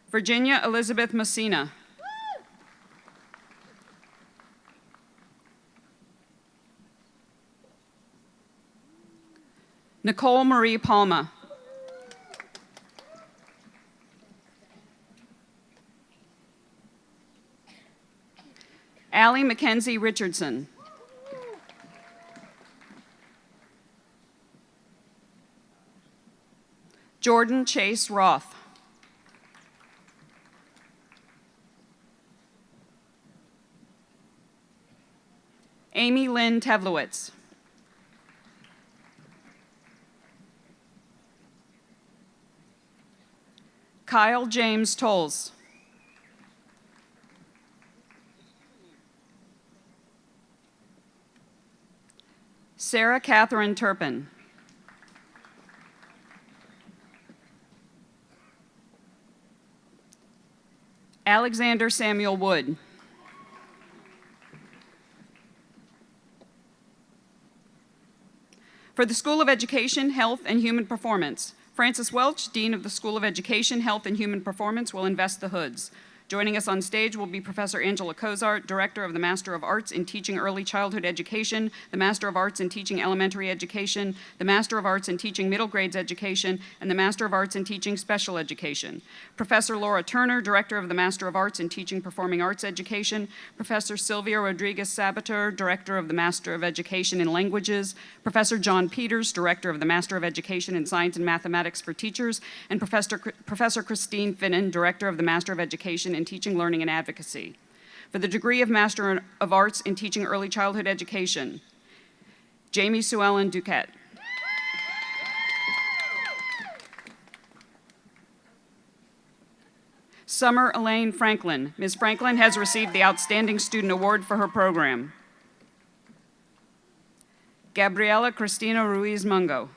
Virginia Elizabeth Messina. Nicole Marie Palma. Allie Mackenzie Richardson. Jordan Chase Roth. Amy Lynn Tevlowitz. Kyle James Tolles. Sarah Catherine Turpin. Alexander Samuel Wood. For the School of Education, Health, and Human Performance, Francis Welch, Dean of the School of Education, Health, and Human Performance, will invest the hoods. Joining us on stage will be Professor Angela Cozart, Director of the Master of Arts in Teaching Early Childhood Education, the Master of Arts in Teaching Elementary Education, the Master of Arts in Teaching Middle Grades Education, and the Master of Arts in Teaching Special Education. Professor Laura Turner, Director of the Master of Arts in Teaching Performing Arts Education, Professor Sylvia Rodriguez Sabater, Director of the Master of Education in Languages, Professor John Peters, Director of the Master of Education in Science and Mathematics for Teachers, and Professor Christine Finnan, Director of the Master of Education in Teaching, Learning, and Advocacy. For the degree of Master of Arts in Teaching Early Childhood Education, Jamie Sue Ellen Duquette. Summer Elaine Franklin. Ms. Franklin has received the Outstanding Student Award for her program. Gabriela Cristina Ruiz Mungo.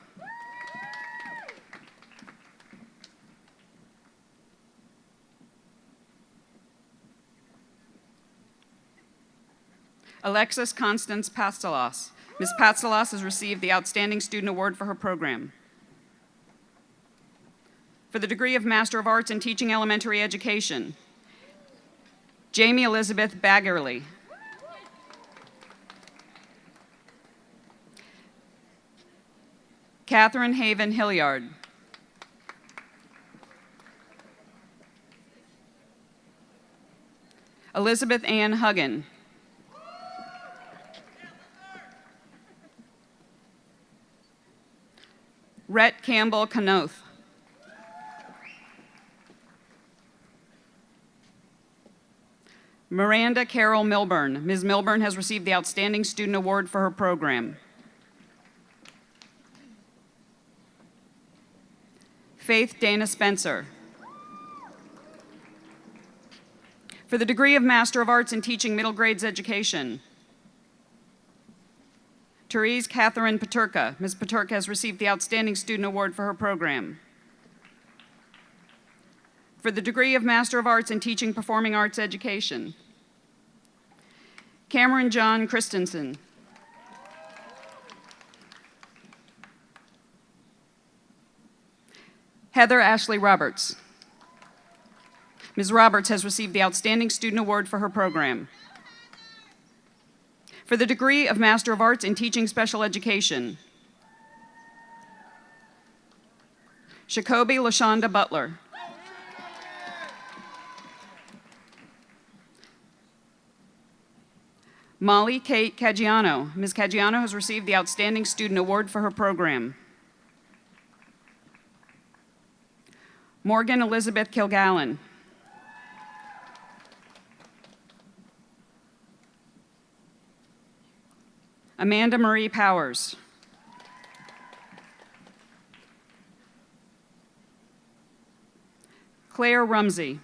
Alexis Constance Pastelas. Ms. Pastelas has received the Outstanding Student Award for her program. For the degree of Master of Arts in Teaching Elementary Education, Jamie Elizabeth Baggerly. Catherine Haven Hilliard. Elizabeth Ann Huggin. Rhett Campbell Canoth. Miranda Carol Milburn. Ms. Milburn has received the Outstanding Student Award for her program. Faith Dana Spencer. For the degree of Master of Arts in Teaching Middle Grades Education, Therese Catherine Paterka. Ms. Paterka has received the Outstanding Student Award for her program. For the degree of Master of Arts in Teaching Performing Arts Education, Cameron John Christensen. Heather Ashley Roberts. Ms. Roberts has received the Outstanding Student Award for her program. For the degree of Master of Arts in Teaching Special Education, Shakobi LaShonda Butler. Molly Kate Caggiano. Ms. Caggiano has received the Outstanding Student Award for her program. Morgan Elizabeth Kilgallen. Amanda Marie Powers. Claire Rumsey.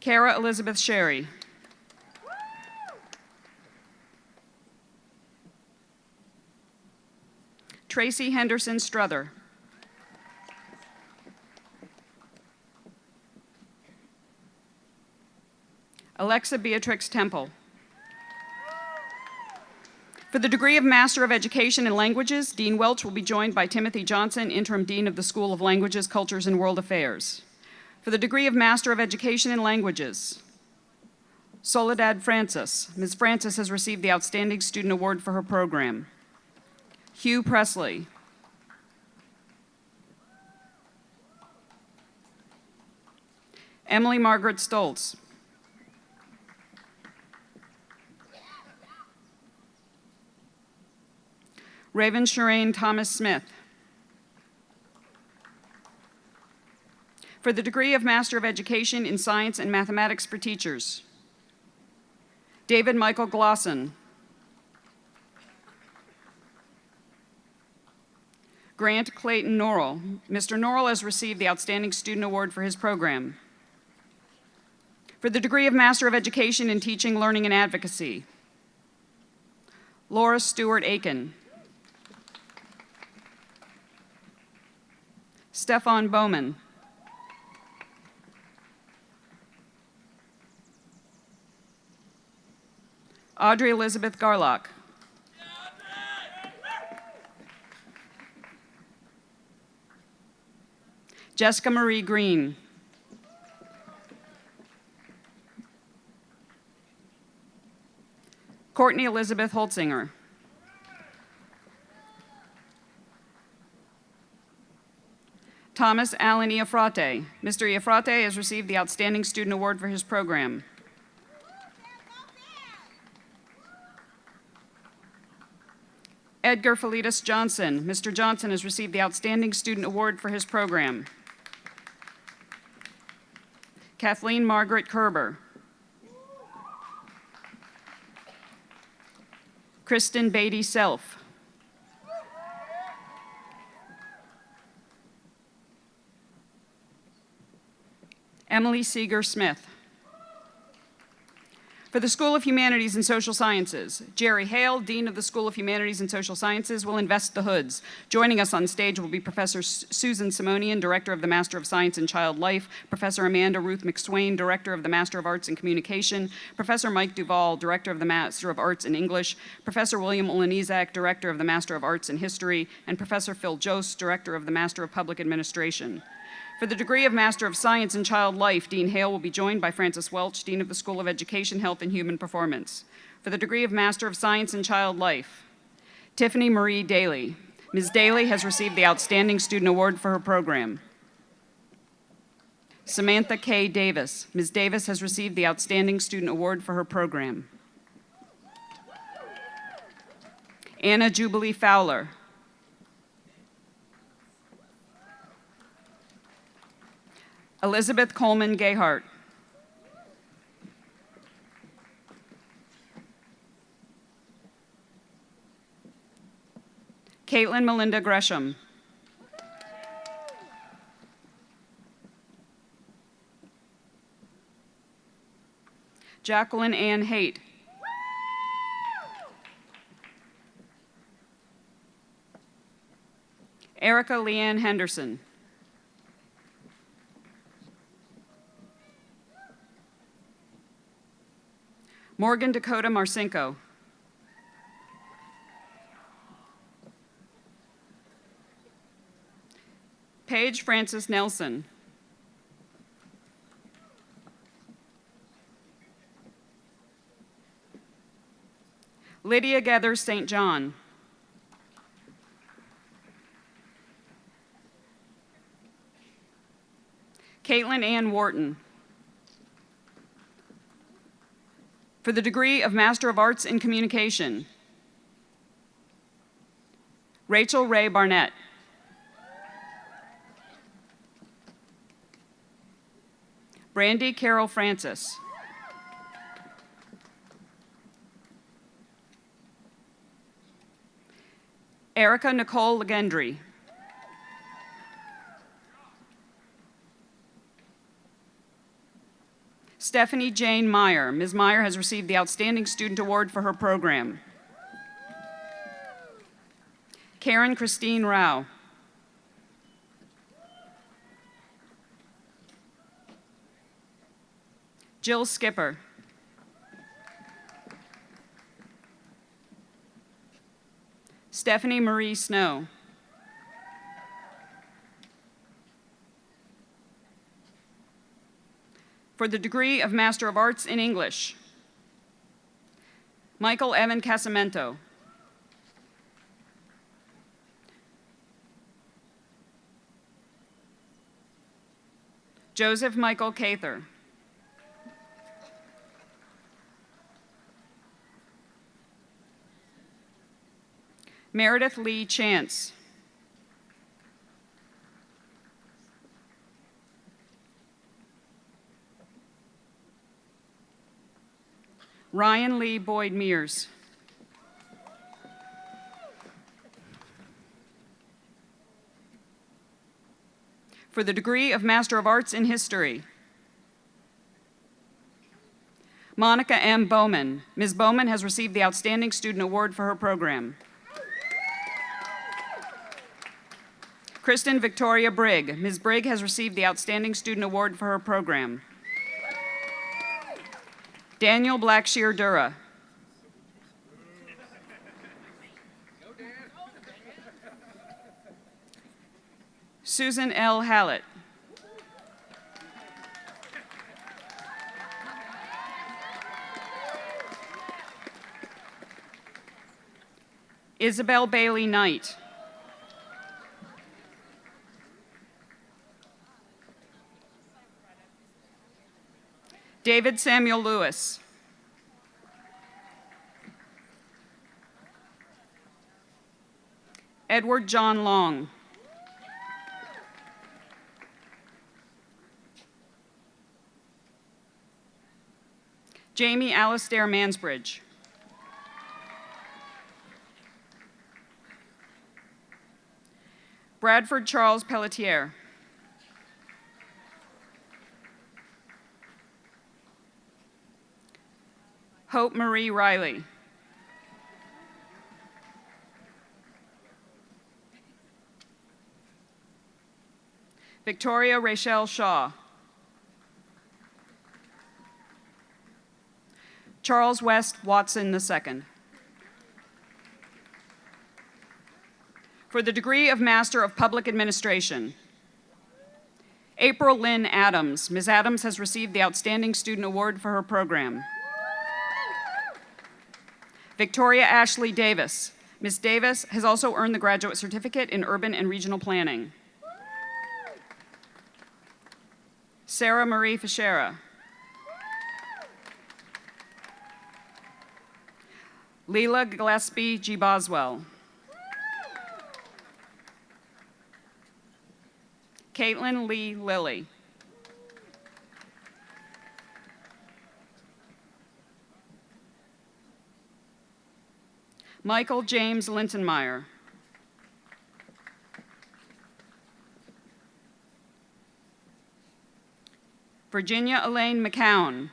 Kara Elizabeth Sherry. Tracy Henderson Struther. Alexa Beatrix Temple. For the degree of Master of Education in Languages, Dean Welch will be joined by Timothy Johnson, Interim Dean of the School of Languages, Cultures, and World Affairs. For the degree of Master of Education in Languages, Soledad Francis. Ms. Francis has received the Outstanding Student Award for her program. Hugh Presley. Emily Margaret Stoltz. Raven Shireen Thomas Smith. For the degree of Master of Education in Science and Mathematics for Teachers, David Michael Glosson. Grant Clayton Norrell. Mr. Norrell has received the Outstanding Student Award for his program. For the degree of Master of Education in Teaching, Learning, and Advocacy, Laura Stewart Aiken. Stefan Bowman. Audrey Elizabeth Garlock. Jessica Marie Green. Courtney Elizabeth Holtzinger. Thomas Allen Iafrate. Mr. Iafrate has received the Outstanding Student Award for his program. Edgar Felitas Johnson. Mr. Johnson has received the Outstanding Student Award for his program. Kathleen Margaret Kerber. Kristen Beatty Self. Emily Seeger Smith. For the School of Humanities and Social Sciences, Jerry Hale, Dean of the School of Humanities and Social Sciences, will invest the hoods. Joining us on stage will be Professor Susan Simonian, Director of the Master of Science in Child Life, Professor Amanda Ruth McSwain, Director of the Master of Arts in Communication, Professor Mike Duvall, Director of the Master of Arts in English, Professor William Olenizak, Director of the Master of Arts in History, and Professor Phil Jost, Director of the Master of Public Administration. For the degree of Master of Science in Child Life, Dean Hale will be joined by Francis Welch, Dean of the School of Education, Health, and Human Performance. For the degree of Master of Science in Child Life, Tiffany Marie Daly. Ms. Daly has received the Outstanding Student Award for her program. Samantha K. Davis. Ms. Davis has received the Outstanding Student Award for her program. Anna Jubilee Fowler. Elizabeth Coleman Gayhart. Caitlin Melinda Gresham. Jacqueline Ann Haight. Erica Leanne Henderson. Morgan Dakota Marcinko. Paige Frances Nelson. Lydia Gathers St. John. Caitlin Ann Wharton. For the degree of Master of Arts in Communication, Rachel Ray Barnett. Brandy Carol Francis. Erica Nicole Legendry. Stephanie Jane Meyer. Ms. Meyer has received the Outstanding Student Award for her program. Karen Christine Rao. Jill Skipper. Stephanie Marie Snow. For the degree of Master of Arts in English, Michael Evan Casamento. Joseph Michael Cather. Meredith Lee Chance. Ryan Lee Boyd Mears. For the degree of Master of Arts in History, Monica M. Bowman. Ms. Bowman has received the Outstanding Student Award for her program. Kristen Victoria Brigg. Ms. Brigg has received the Outstanding Student Award for her program. Daniel Blackshear Dura. Susan L. Hallett. Isabel Bailey Knight. David Samuel Lewis. Edward John Long. Jamie Alistair Mansbridge. Bradford Charles Pelletier. Hope Marie Riley. Victoria Rachel Shaw. Charles West Watson II. For the degree of Master of Public Administration, April Lynn Adams. Ms. Adams has received the Outstanding Student Award for her program. Victoria Ashley Davis. Ms. Davis has also earned the Graduate Certificate in Urban and Regional Planning. Sarah Marie Fischera. Leela Gillespie G. Boswell. Caitlin Lee Lilly. Michael James Lintonmeyer. Virginia Elaine McCown.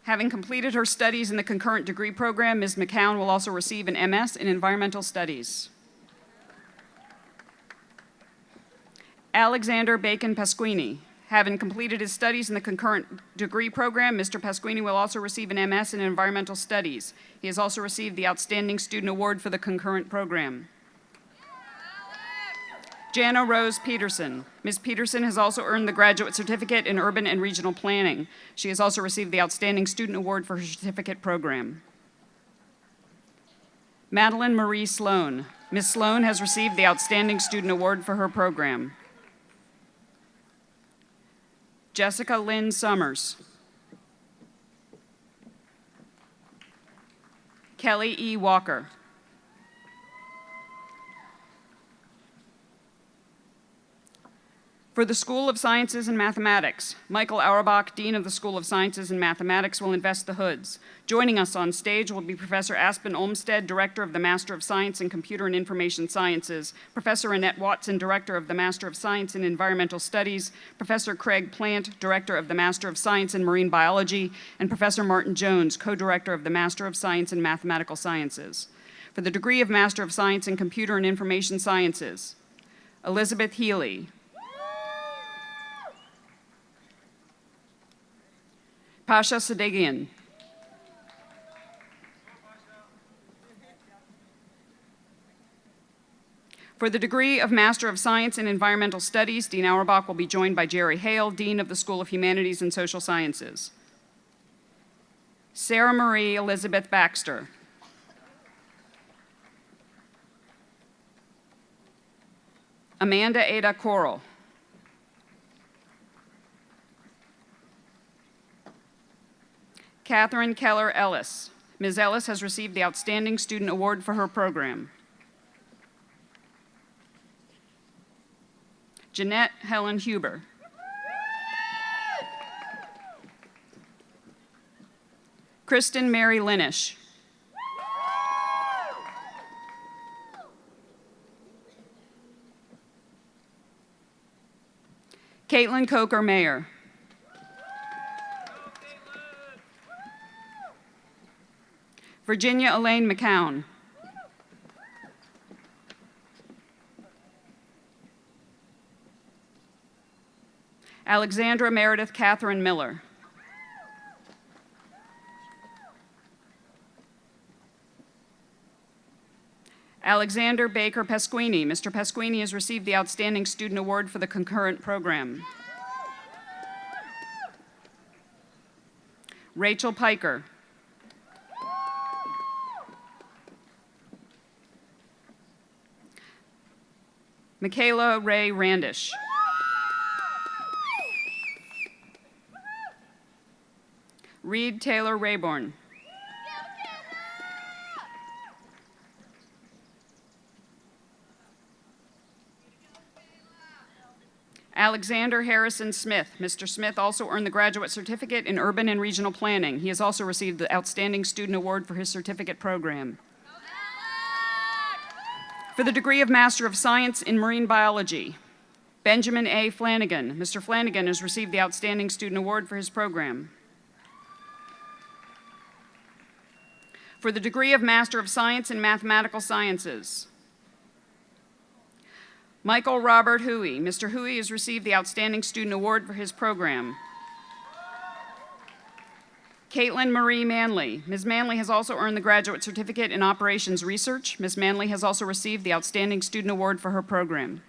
Having completed her studies in the concurrent degree program, Ms. McCown will also receive an MS in Environmental Studies. Alexander Bacon Pasquini. Having completed his studies in the concurrent degree program, Mr. Pasquini will also receive an MS in Environmental Studies. He has also received the Outstanding Student Award for the concurrent program. Jana Rose Peterson. Ms. Peterson has also earned the Graduate Certificate in Urban and Regional Planning. She has also received the Outstanding Student Award for her certificate program. Madeline Marie Sloan. Ms. Sloan has received the Outstanding Student Award for her program. Jessica Lynn Summers. Kelly E. Walker. For the School of Sciences and Mathematics, Michael Auerbach, Dean of the School of Sciences and Mathematics, will invest the hoods. Joining us on stage will be Professor Aspen Olmsted, Director of the Master of Science in Computer and Information Sciences, Professor Annette Watson, Director of the Master of Science in Environmental Studies, Professor Craig Plant, Director of the Master of Science in Marine Biology, and Professor Martin Jones, Co-Director of the Master of Science in Mathematical Sciences. For the degree of Master of Science in Computer and Information Sciences, Elizabeth Healy. Pasha Sadegian. For the degree of Master of Science in Environmental Studies, Dean Auerbach will be joined by Jerry Hale, Dean of the School of Humanities and Social Sciences. Sarah Marie Elizabeth Baxter. Amanda Ada Coral. Catherine Keller Ellis. Ms. Ellis has received the Outstanding Student Award for her program. Jeanette Helen Huber. Kristen Mary Linish. Caitlin Coker Mayer. Virginia Elaine McCown. Alexandra Meredith Catherine Miller. Alexander Baker Pasquini. Mr. Pasquini has received the Outstanding Student Award for the concurrent program. Rachel Piker. Michaela Ray Randish. Reed Taylor Rayborn. Alexander Harrison Smith. Mr. Smith also earned the Graduate Certificate in Urban and Regional Planning. He has also received the Outstanding Student Award for his certificate program. For the degree of Master of Science in Marine Biology, Benjamin A. Flanagan. Mr. Flanagan has received the Outstanding Student Award for his program. For the degree of Master of Science in Mathematical Sciences, Michael Robert Huey. Mr. Huey has received the Outstanding Student Award for his program. Caitlin Marie Manley. Ms. Manley has also earned the Graduate Certificate in Operations Research. Ms. Manley has also received the Outstanding Student Award for her program.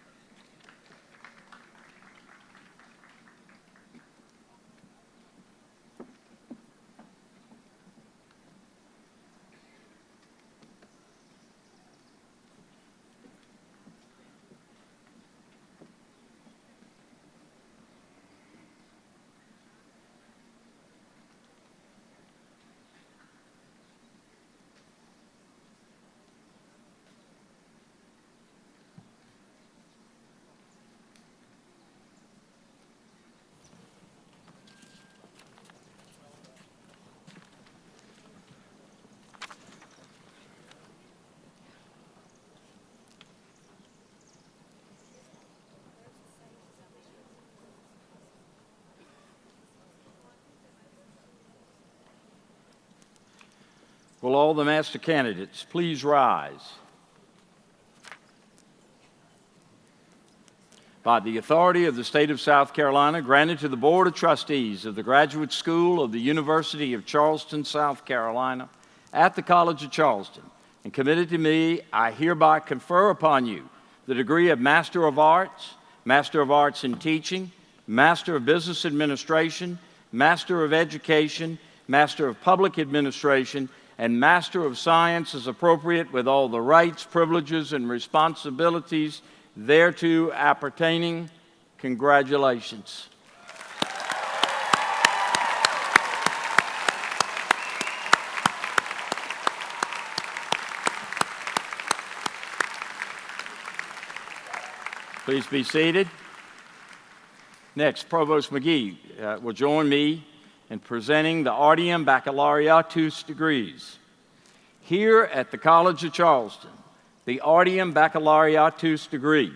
Will all the master candidates please rise? By the authority of the state of South Carolina, granted to the Board of Trustees of the Graduate School of the University of Charleston, South Carolina, at the College of Charleston, and committed to me, I hereby confer upon you the degree of Master of Arts in Teaching, Master of Business Administration, Master of Education, Master of Public Administration, and Master of Science as appropriate, with all the rights, privileges, and responsibilities thereto appertaining. Congratulations. Please be seated. Next, Provost McGee will join me in presenting the Artium Baccalaureatus degrees. Here at the College of Charleston, the Artium Baccalaureatus degree,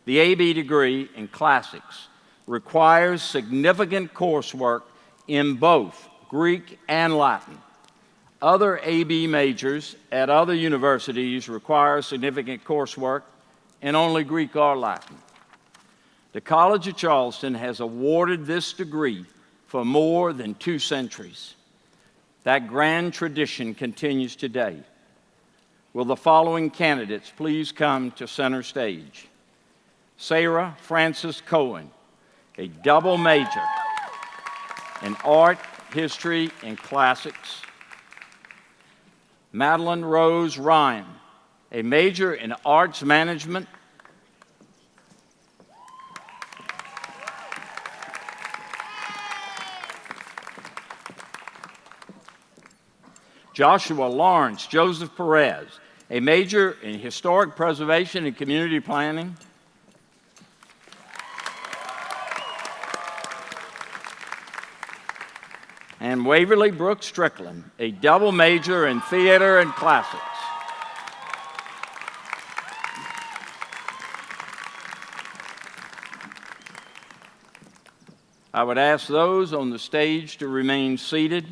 the AB degree in classics, requires significant coursework in both Greek and Latin. Other AB majors at other universities require significant coursework in only Greek or Latin. The College of Charleston has awarded this degree for more than 2 centuries. That grand tradition continues today. Will the following candidates please come to center stage? Sarah Frances Cohen, a double major in art, history, and classics. Madeline Rose Ryan, a major in arts management. Joshua Lawrence Joseph Perez, a major in historic preservation and community planning. And Waverly Brooks Strickland, a double major in theater and classics. I would ask those on the stage to remain seated.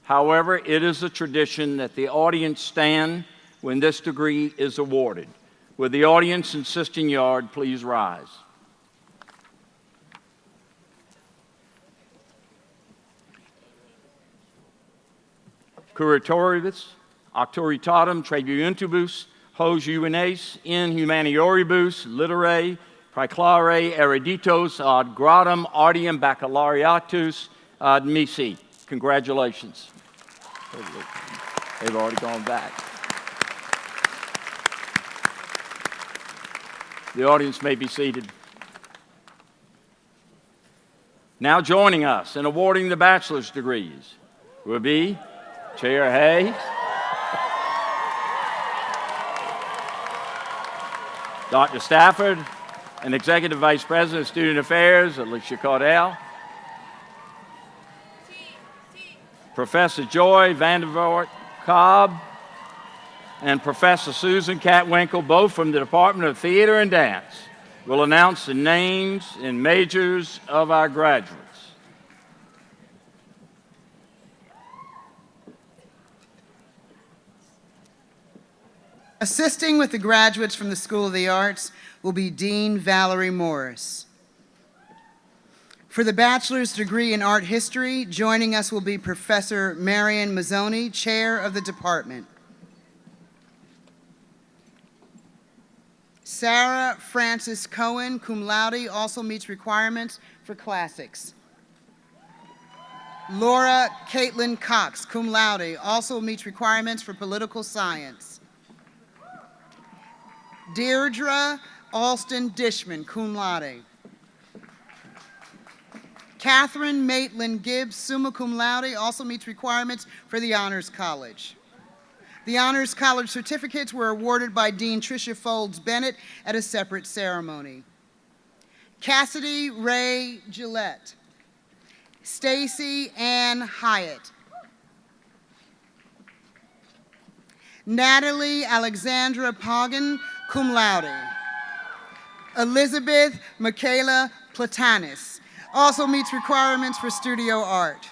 However, it is a tradition that the audience stand when this degree is awarded. Would the audience in Sistine Yard please rise? Curatoribus, auctoritatem tribuntibus, hos juvenes in humanioribus literae praeclare eruditos ad gradum Artium Baccalaureatus admissi. Congratulations. They've already gone back. The audience may be seated. Now joining us in awarding the bachelor's degrees will be Chair Hay, Dr. Stafford, and Executive Vice President of Student Affairs, Alicia Cardell, Professor Joy Vandervoort Cobb, and Professor Susan Catwinkle, both from the Department of Theater and Dance, will announce the names and majors of our graduates. Assisting with the graduates from the School of the Arts will be Dean Valerie Morris. For the bachelor's degree in art history, joining us will be Professor Marian Mazzoni, chair of the department. Sarah Frances Cohen, cum laude, also meets requirements for classics. Laura Caitlin Cox, cum laude, also meets requirements for political science. Deirdre Alston Dishman, cum laude. Catherine Maitland Gibbs, summa cum laude, also meets requirements for the Honors College. The Honors College certificates were awarded by Dean Tricia Folds Bennett at a separate ceremony. Cassidy Ray Gillette. Stacy Ann Hyatt. Natalie Alexandra Pagan, cum laude. Elizabeth Michaela Platanis also meets requirements for studio art.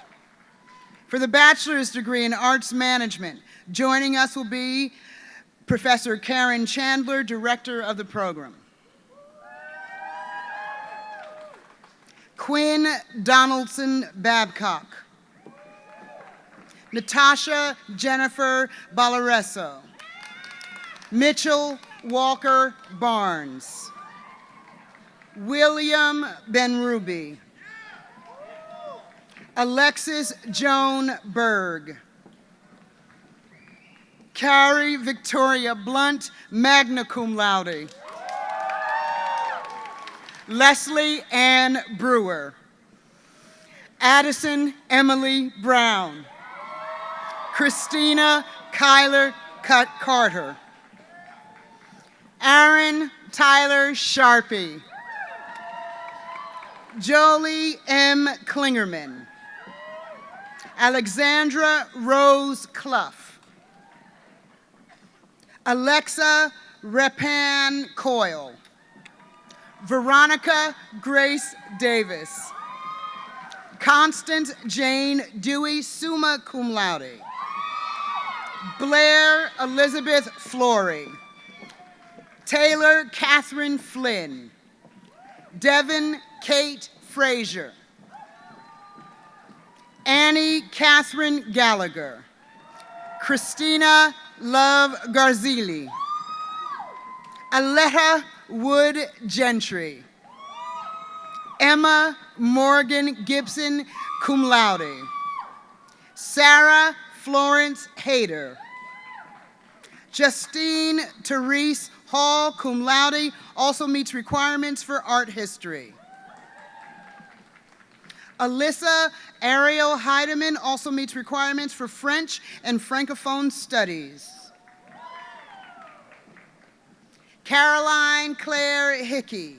For the bachelor's degree in arts management, joining us will be Professor Karen Chandler, director of the program. Quinn Donaldson Babcock. Natasha Jennifer Balareso. Mitchell Walker Barnes. William Benrubi. Alexis Joan Berg. Carrie Victoria Blunt, magna cum laude. Leslie Ann Brewer. Addison Emily Brown. Christina Kyler Carter. Aaron Tyler Sharpie. Jolie M. Klingerman. Alexandra Rose Clough. Alexa Repan Coyle. Veronica Grace Davis. Constance Jane Dewey, summa cum laude. Blair Elizabeth Flory. Taylor Catherine Flynn. Devin Kate Frazier. Annie Catherine Gallagher. Christina Love Garzili. Aletta Wood Gentry. Emma Morgan Gibson, cum laude. Sarah Florence Hayter. Justine Therese Hall, cum laude, also meets requirements for art history. Alyssa Ariel Heidemann also meets requirements for French and Francophone studies. Caroline Claire Hickey.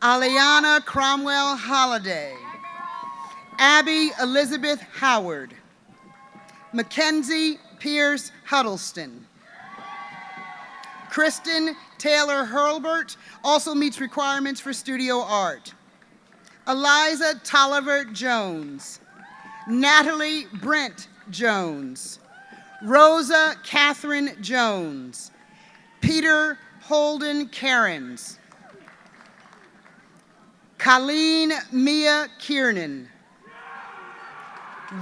Aliana Cromwell Holliday. Abby Elizabeth Howard. Mackenzie Pierce Huddleston. Kristen Taylor Hurlbert also meets requirements for studio art. Eliza Tolliver Jones. Natalie Brent Jones. Rosa Catherine Jones. Peter Holden Cairns. Colleen Mia Kiernan.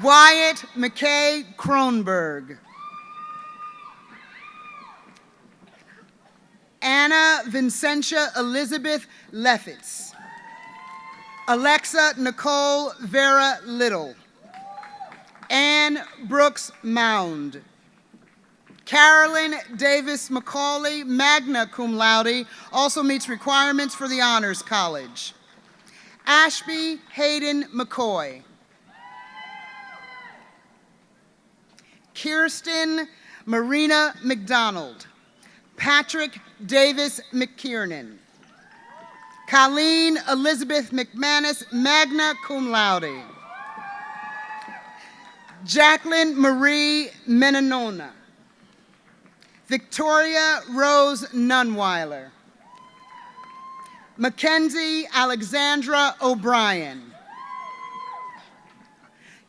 Wyatt McKay Kronberg. Anna Vincentia Elizabeth Leffitz. Alexa Nicole Vera Little. Ann Brooks Mound. Carolyn Davis McCauley, magna cum laude, also meets requirements for the Honors College. Ashby Hayden McCoy. Kirsten Marina McDonald. Patrick Davis McKiernan. Colleen Elizabeth McManus, magna cum laude. Jacqueline Marie Menonona. Victoria Rose Nunweiler. Mackenzie Alexandra O'Brien.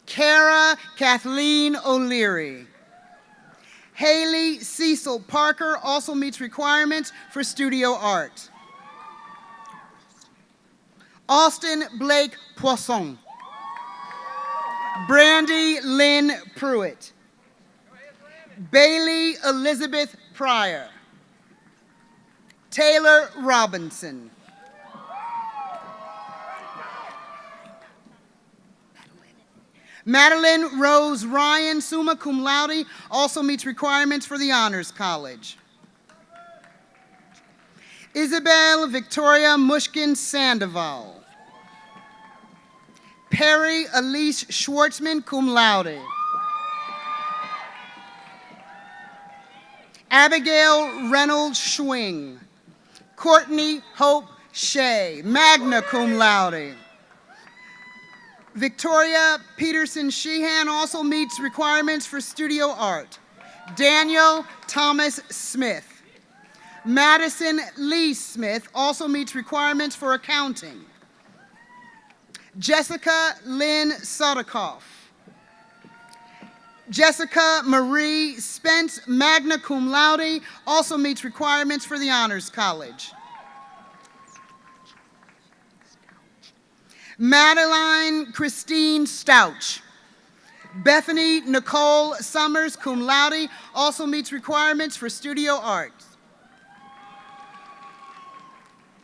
Kara Kathleen O'Leary. Haley Cecil Parker also meets requirements for studio art. Austin Blake Poisson. Brandy Lynn Pruitt. Bailey Elizabeth Pryor. Taylor Robinson. Madeline Rose Ryan, summa cum laude, also meets requirements for the Honors College. Isabel Victoria Mushkin Sandoval. Perry Elise Schwartzman, cum laude. Abigail Reynolds Schwing. Courtney Hope Shea, magna cum laude. Victoria Peterson Sheehan also meets requirements for studio art. Daniel Thomas Smith. Madison Lee Smith also meets requirements for accounting. Jessica Lynn Sodakoff. Jessica Marie Spence, magna cum laude, also meets requirements for the Honors College. Madeline Christine Stouch. Bethany Nicole Summers, cum laude, also meets requirements for studio arts.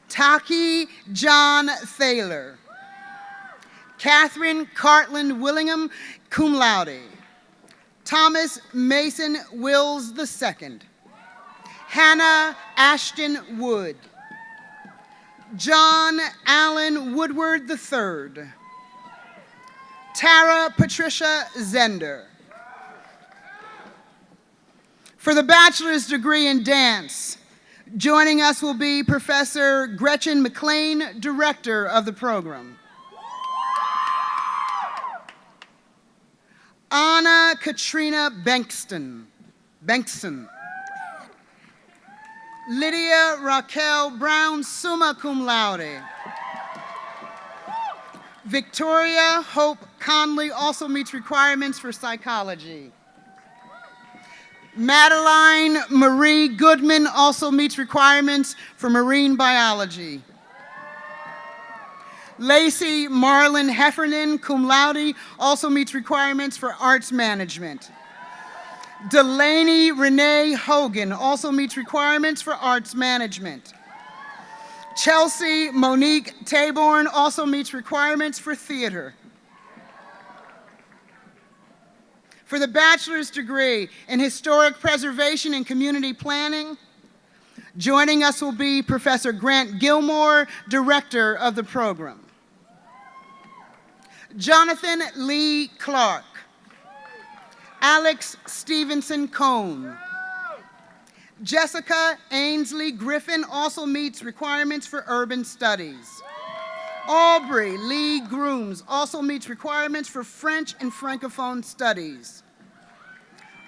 Taki John Thaler. Catherine Cartland Willingham, cum laude. Thomas Mason Wills II. Hannah Ashton Wood. John Allen Woodward III. Tara Patricia Zender. For the bachelor's degree in dance, joining us will be Professor Gretchen McLean, director of the program. Anna Katrina Bankston. Lydia Raquel Brown, summa cum laude. Victoria Hope Conley also meets requirements for psychology. Madeline Marie Goodman also meets requirements for marine biology. Lacey Marlon Heffernan, cum laude, also meets requirements for arts management. Delaney Renee Hogan also meets requirements for arts management. Chelsea Monique Taborn also meets requirements for theater. For the bachelor's degree in historic preservation and community planning, joining us will be Professor Grant Gilmore, director of the program. Jonathan Lee Clark. Alex Stevenson Cohn. Jessica Ainsley Griffin also meets requirements for urban studies. Aubrey Lee Grooms also meets requirements for French and Francophone studies.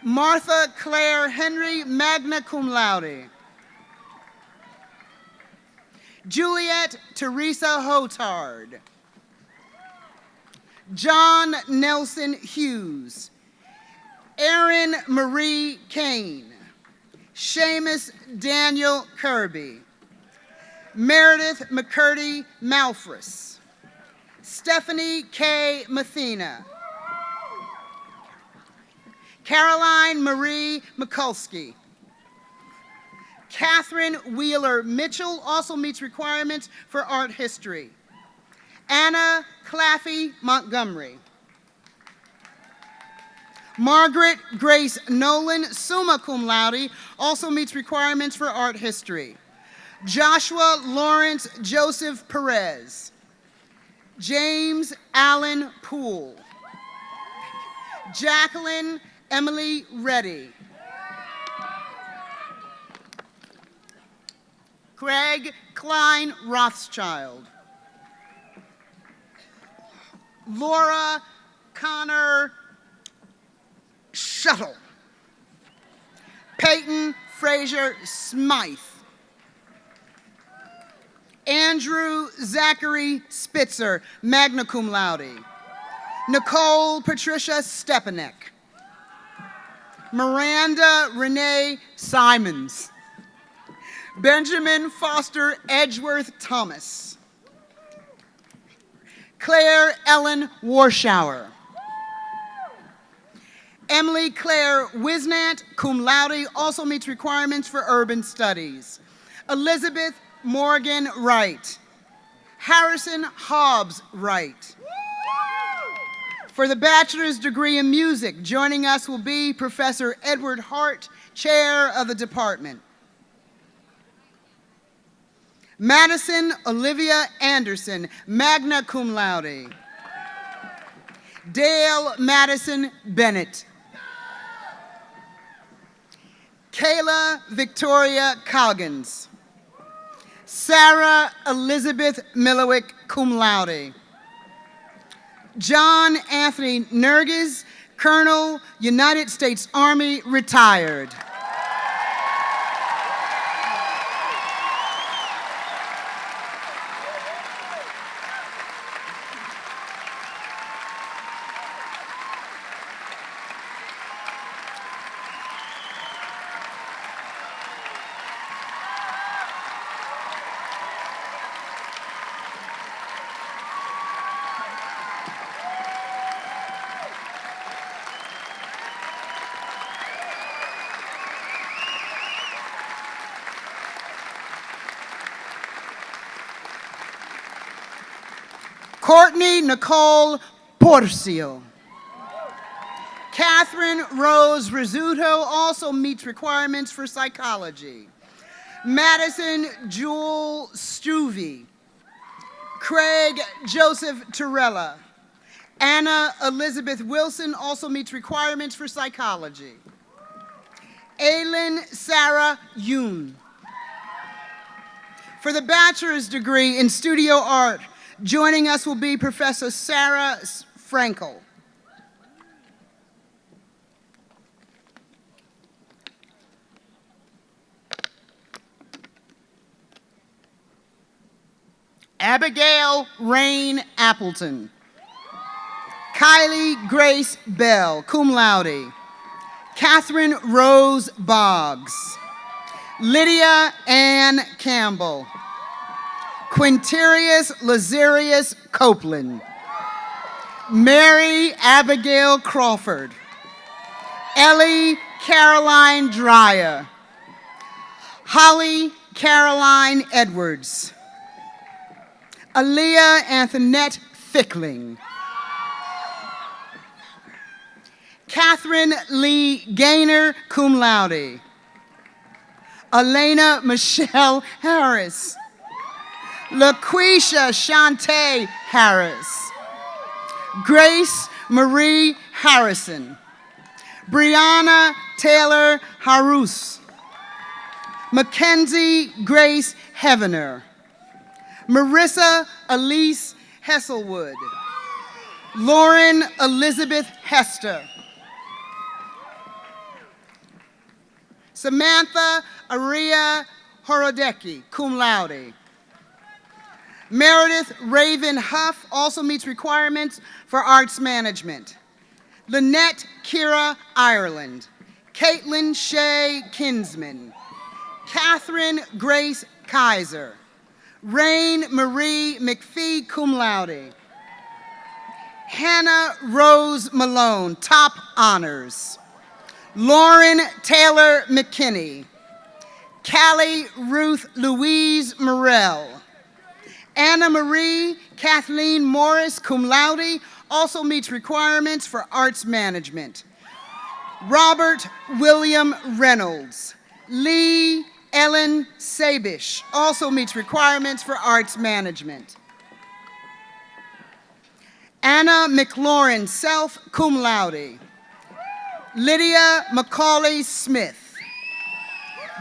Martha Claire Henry, magna cum laude. Juliet Teresa Hotard. John Nelson Hughes. Erin Marie Kane. Seamus Daniel Kirby. Meredith McCurdy Malfris. Stephanie K. Mathena. Caroline Marie Mikulski. Catherine Wheeler Mitchell also meets requirements for art history. Anna Claffey Montgomery. Margaret Grace Nolan, summa cum laude, also meets requirements for art history. Joshua Lawrence Joseph Perez. James Allen Poole. Jacqueline Emily Reddy. Craig Klein Rothschild. Laura Connor Shuttle. Peyton Fraser Smythe. Andrew Zachary Spitzer, magna cum laude. Nicole Patricia Stepanek. Miranda Renee Simons. Benjamin Foster Edgeworth Thomas. Claire Ellen Warschauer. Emily Claire Wisnant, cum laude, also meets requirements for urban studies. Elizabeth Morgan Wright. Harrison Hobbs Wright. For the bachelor's degree in music, joining us will be Professor Edward Hart, chair of the department. Madison Olivia Anderson, magna cum laude. Dale Madison Bennett. Kayla Victoria Coggins. Sarah Elizabeth Milliwick, cum laude. John Anthony Nerges, Colonel, United States Army, retired. Courtney Nicole Porcio. Catherine Rose Rizzuto also meets requirements for psychology. Madison Jewel Stuvey. Craig Joseph Torella. Anna Elizabeth Wilson also meets requirements for psychology. Aylin Sarah Yoon. For the bachelor's degree in studio art, joining us will be Professor Sarah Frankel. Abigail Rain Appleton. Kylie Grace Bell, cum laude. Catherine Rose Boggs. Lydia Ann Campbell. Quintarius Lazarius Copeland. Mary Abigail Crawford. Ellie Caroline Dreyer. Holly Caroline Edwards. Aaliyah Antoinette Fickling. Catherine Lee Gaynor, cum laude. Elena Michelle Harris. LaQuisha Shantae Harris. Grace Marie Harrison. Brianna Taylor Harus. Mackenzie Grace Heavener. Marissa Elise Hesselwood. Lauren Elizabeth Hester. Samantha Aria Horodecki, cum laude. Meredith Raven Huff also meets requirements for arts management. Lynette Kira Ireland. Caitlin Shea Kinsman. Catherine Grace Kaiser. Rain Marie McPhee, cum laude. Hannah Rose Malone, top honors. Lauren Taylor McKinney. Callie Ruth Louise Morell. Anna Marie Kathleen Morris, cum laude, also meets requirements for arts management. Robert William Reynolds. Lee Ellen Sabish also meets requirements for arts management. Anna McLaurin Self, cum laude. Lydia Macaulay Smith.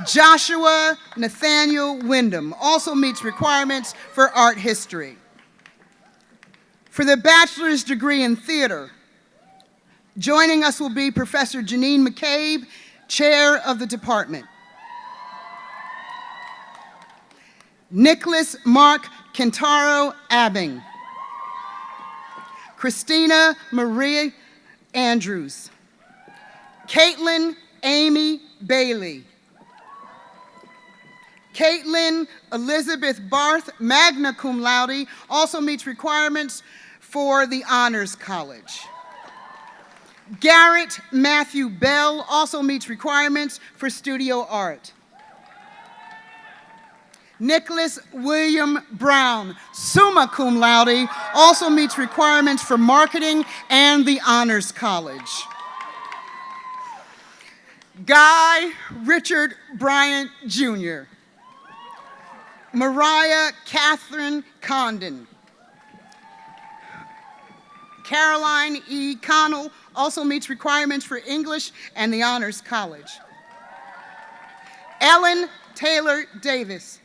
Joshua Nathaniel Wyndham also meets requirements for art history. For the bachelor's degree in theater, joining us will be Professor Janine McCabe, chair of the department. Nicholas Mark Kentaro Abbing. Christina Marie Andrews. Caitlin Amy Bailey. Caitlin Elizabeth Barth, magna cum laude, also meets requirements for the Honors College. Garrett Matthew Bell also meets requirements for studio art. Nicholas William Brown, summa cum laude, also meets requirements for marketing and the Honors College. Guy Richard Bryant Jr. Mariah Catherine Condon. Caroline E. Connell also meets requirements for English and the Honors College. Ellen Taylor Davis.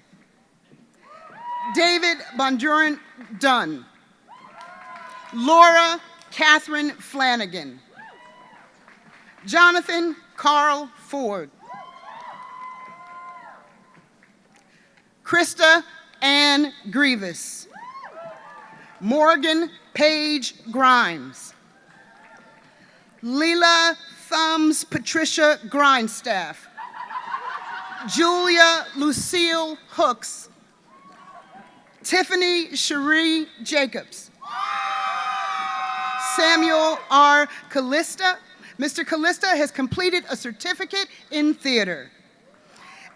David Bonduran Dunn. Laura Catherine Flanagan. Jonathan Carl Ford. Krista Ann Grievous. Morgan Paige Grimes. Leela Thumbs Patricia Grindstaff. Julia Lucille Hooks. Tiffany Cherie Jacobs. Samuel R. Callista. Mr. Callista has completed a certificate in theater.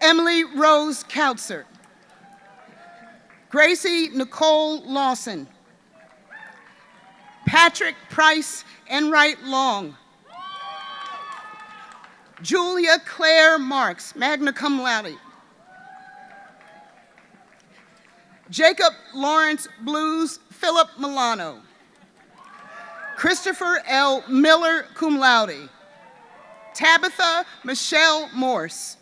Emily Rose Kautzer. Gracie Nicole Lawson. Patrick Price Enright Long. Julia Claire Marks, magna cum laude. Jacob Lawrence Blues Philip Milano. Christopher L. Miller, cum laude. Tabitha Michelle Morse.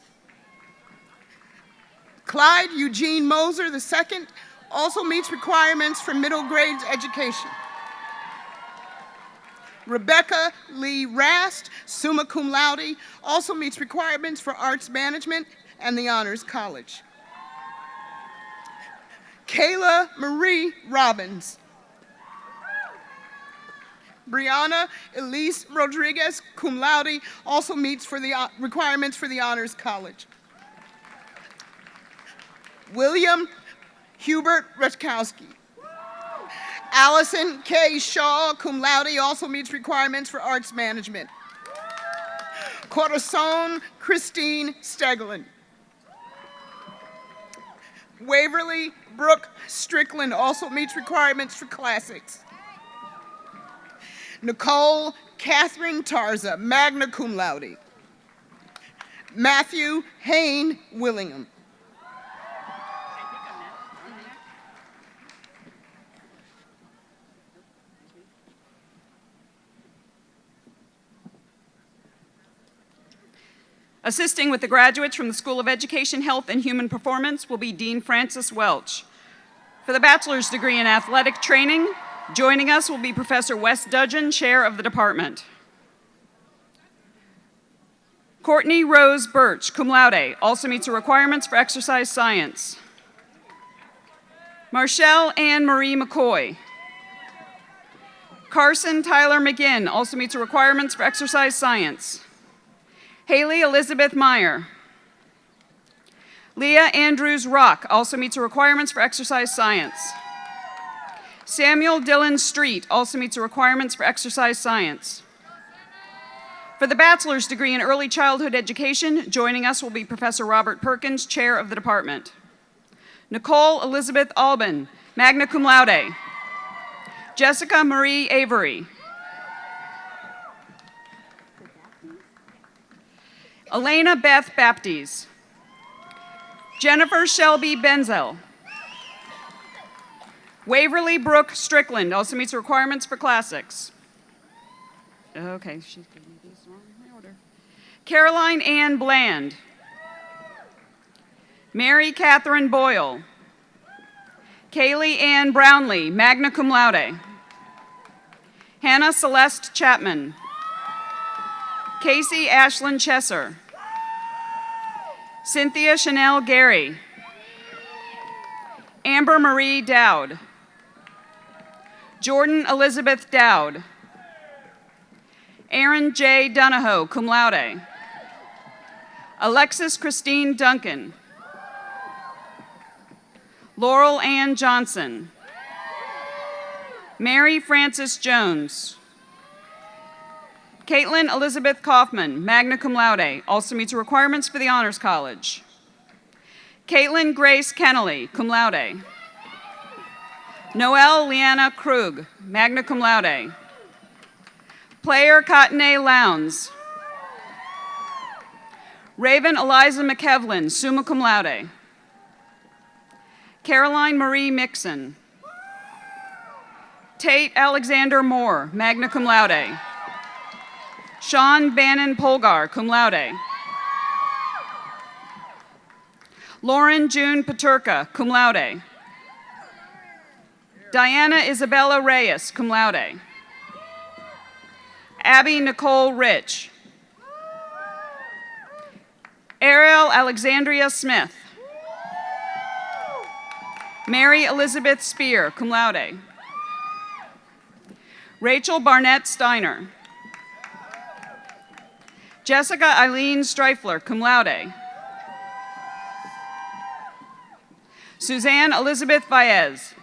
Clyde Eugene Moser II also meets requirements for middle grade education. Rebecca Lee Rast, summa cum laude, also meets requirements for arts management and the Honors College. Kayla Marie Robbins. Brianna Elise Rodriguez, cum laude, also meets for the requirements for the Honors College. William Hubert Rutkowski. Allison K. Shaw, cum laude, also meets requirements for arts management. Corazon Christine Steglin. Waverly Brooke Strickland also meets requirements for classics. Nicole Catherine Tarza, magna cum laude. Matthew Hain Willingham. Assisting with the graduates from the School of Education, Health, and Human Performance will be Dean Francis Welch. For the bachelor's degree in athletic training, joining us will be Professor Wes Dudgeon, chair of the department. Courtney Rose Birch, cum laude, also meets the requirements for exercise science. Marshall Ann Marie McCoy. Carson Tyler McGinn also meets the requirements for exercise science. Haley Elizabeth Meyer. Leah Andrews Rock also meets the requirements for exercise science. Samuel Dillon Street also meets the requirements for exercise science. For the bachelor's degree in early childhood education, joining us will be Professor Robert Perkins, chair of the department. Nicole Elizabeth Albin, magna cum laude. Jessica Marie Avery. Elena Beth Baptiste. Jennifer Shelby Benzel. Waverly Brooke Strickland also meets requirements for classics. Okay, she's giving me these wrong in order. Caroline Ann Bland. Mary Catherine Boyle. Kaylee Ann Brownlee, magna cum laude. Hannah Celeste Chapman. Casey Ashlyn Chesser. Cynthia Chanel Gary. Amber Marie Dowd. Jordan Elizabeth Dowd. Aaron J. Donahoe, cum laude. Alexis Christine Duncan. Laurel Ann Johnson. Mary Frances Jones. Caitlin Elizabeth Kaufman, magna cum laude, also meets the requirements for the Honors College. Caitlin Grace Kennelly, cum laude. Noelle Leanna Krug, magna cum laude. Player Cottone Lowndes. Raven Eliza McKevlin, summa cum laude. Caroline Marie Mixon. Tate Alexander Moore, magna cum laude. Sean Bannon Polgar, cum laude. Lauren June Paterka, cum laude. Diana Isabella Reyes, cum laude. Abby Nicole Rich. Ariel Alexandria Smith. Mary Elizabeth Spear, cum laude. Rachel Barnett Steiner. Jessica Eileen Streifler, cum laude. Suzanne Elizabeth Baez.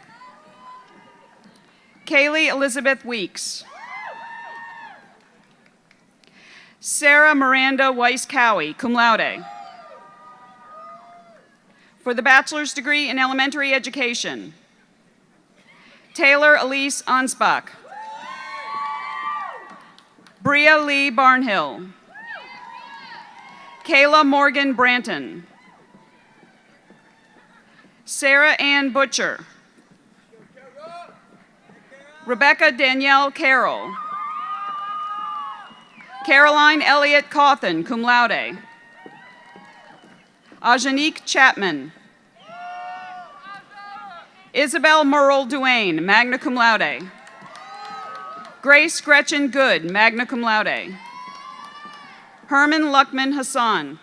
Kaylee Elizabeth Weeks. Sarah Miranda Weiss-Cowie, cum laude. For the bachelor's degree in elementary education, Taylor Elise Ansbach. Bria Lee Barnhill. Kayla Morgan Branton. Sarah Ann Butcher. Rebecca Danielle Carroll. Caroline Elliott Cawthon, cum laude. Ajanique Chapman. Isabel Merle Duane, magna cum laude. Grace Gretchen Good, magna cum laude. Herman Luckman Hassan.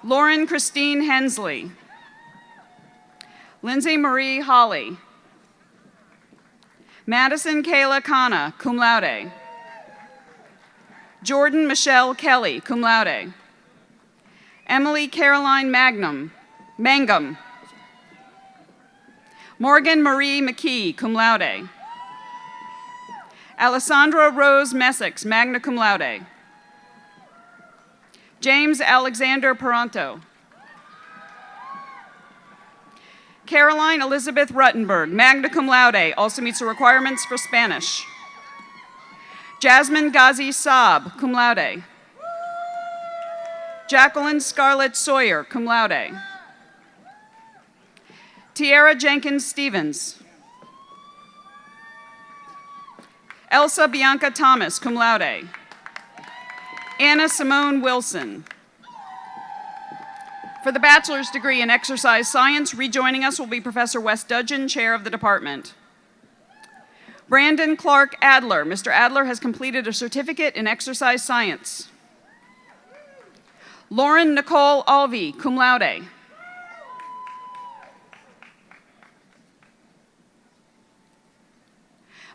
Lauren Christine Hensley. Lindsay Marie Holly. Madison Kayla Kana, cum laude. Jordan Michelle Kelly, cum laude. Emily Caroline Mangum. Morgan Marie McKee, cum laude. Alessandra Rose Messick, magna cum laude. James Alexander Peranto. Caroline Elizabeth Ruttenberg, magna cum laude, also meets the requirements for Spanish. Jasmine Ghazi Saab, cum laude. Jacqueline Scarlett Sawyer, cum laude. Tiara Jenkins Stevens. Elsa Bianca Thomas, cum laude. Anna Simone Wilson. For the bachelor's degree in exercise science, rejoining us will be Professor Wes Dudgeon, chair of the department. Brandon Clark Adler. Mr. Adler has completed a certificate in exercise science. Lauren Nicole Alvey, cum laude.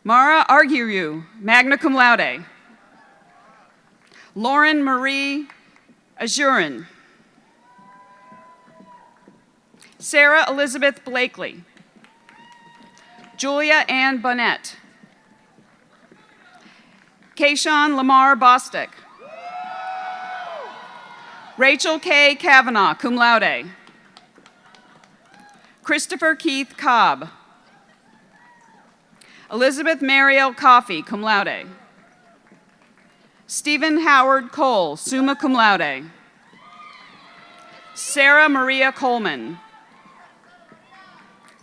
Mara Arguru, magna cum laude. Lauren Marie Azurin. Sarah Elizabeth Blakely. Julia Ann Bonnet. Kayshawn Lamar Bostic. Rachel K. Kavanaugh, cum laude. Christopher Keith Cobb. Elizabeth Mariel Coffey, cum laude. Stephen Howard Cole, summa cum laude. Sarah Maria Coleman.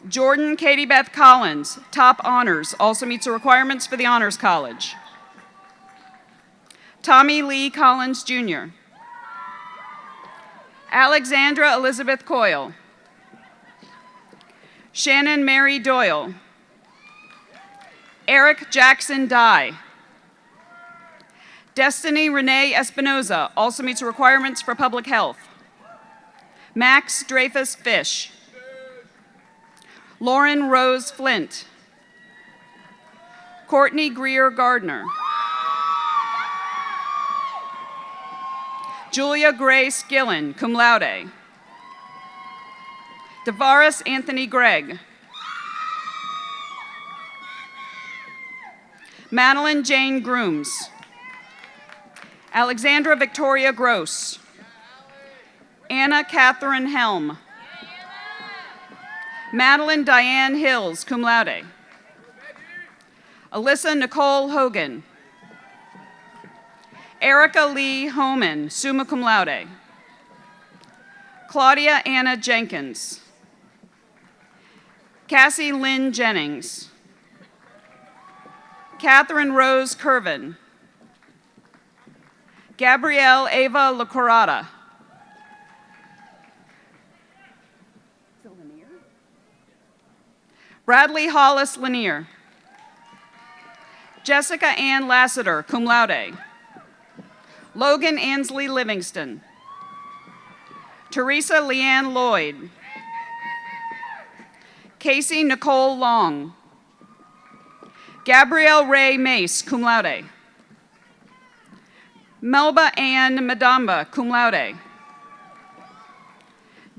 Jordan Katie Beth Collins, top honors, also meets the requirements for the Honors College. Tommy Lee Collins, Jr. Alexandra Elizabeth Coyle. Shannon Mary Doyle. Eric Jackson Dye. Destiny Renee Espinoza, also meets the requirements for public health. Max Dreyfus Fish. Lauren Rose Flint. Courtney Greer Gardner. Julia Grace Gillen, cum laude. Devaris Anthony Gregg. Madeline Jane Grooms. Alexandra Victoria Gross. Anna Catherine Helm. Madeline Diane Hills, cum laude. Alyssa Nicole Hogan. Erica Lee Homan, summa cum laude. Claudia Anna Jenkins. Cassie Lynn Jennings. Catherine Rose Curvin. Gabrielle Ava LaCorata. Bradley Hollis Lanier. Jessica Ann Lassiter, cum laude. Logan Ansley Livingston. Teresa Leanne Lloyd. Casey Nicole Long. Gabrielle Ray Mace, cum laude. Melba Ann Madamba, cum laude.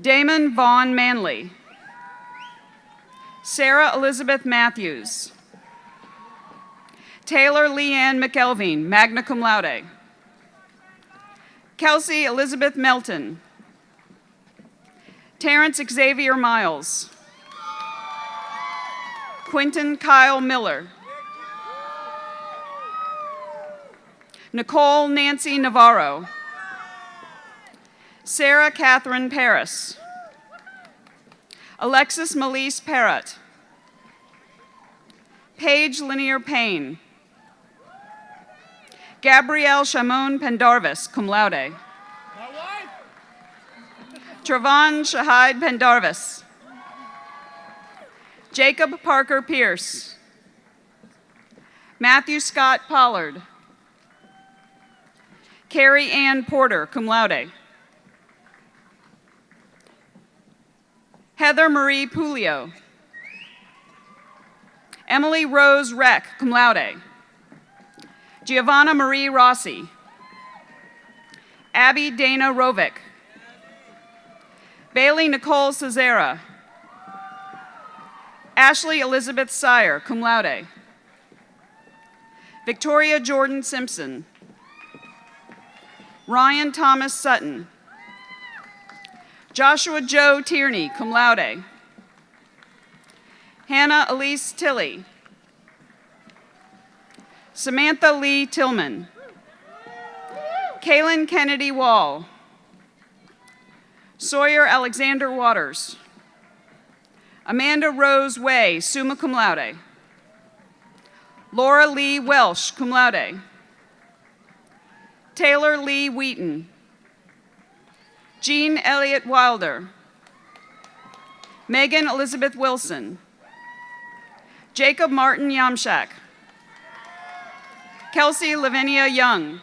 Damon Vaughn Manley. Sarah Elizabeth Matthews. Taylor Leanne McElveen, magna cum laude. Kelsey Elizabeth Melton. Terrence Xavier Miles. Quentin Kyle Miller. Nicole Nancy Navarro. Sarah Catherine Paris. Alexis Melise Parrott. Paige Linear Payne. Gabrielle Shamon Pendarvis, cum laude. Travan Shahid Pendarvis. Jacob Parker Pierce. Matthew Scott Pollard. Carrie Ann Porter, cum laude. Heather Marie Pulio. Emily Rose Reck, cum laude. Giovanna Marie Rossi. Abby Dana Rovick. Bailey Nicole Cesara. Ashley Elizabeth Sire, cum laude. Victoria Jordan Simpson. Ryan Thomas Sutton. Joshua Joe Tierney, cum laude. Hannah Elise Tilley. Samantha Lee Tillman. Kaylin Kennedy Wall. Sawyer Alexander Waters. Amanda Rose Way, summa cum laude. Laura Lee Welsh, cum laude. Taylor Lee Wheaton. Jean Elliott Wilder. Megan Elizabeth Wilson. Jacob Martin Yamshak. Kelsey Lavinia Young.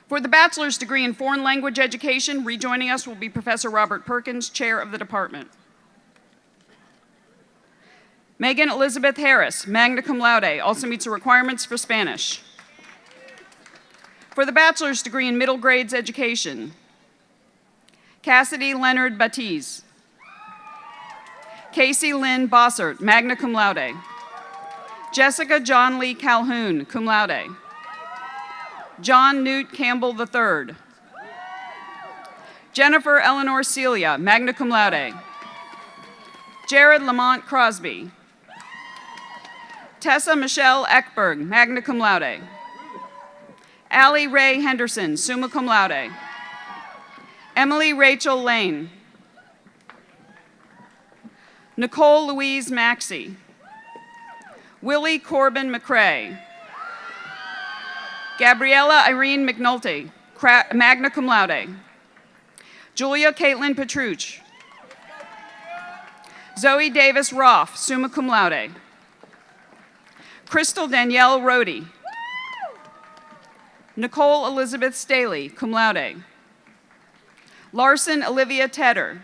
For the bachelor's degree in foreign language education, rejoining us will be Professor Robert Perkins, chair of the department. Megan Elizabeth Harris, magna cum laude, also meets the requirements for Spanish. For the bachelor's degree in middle grades education, Cassidy Leonard Batiz. Casey Lynn Bossert, magna cum laude. Jessica John Lee Calhoun, cum laude. John Newt Campbell III. Jennifer Eleanor Celia, magna cum laude. Jared Lamont Crosby. Tessa Michelle Eckberg, magna cum laude. Allie Ray Henderson, summa cum laude. Emily Rachel Lane. Nicole Louise Maxey. Willie Corbin McCrae. Gabriella Irene McNulty, magna cum laude. Julia Caitlin Petruch. Zoe Davis Roth, summa cum laude. Crystal Danielle Rohde. Nicole Elizabeth Staley, cum laude. Larson Olivia Tedder.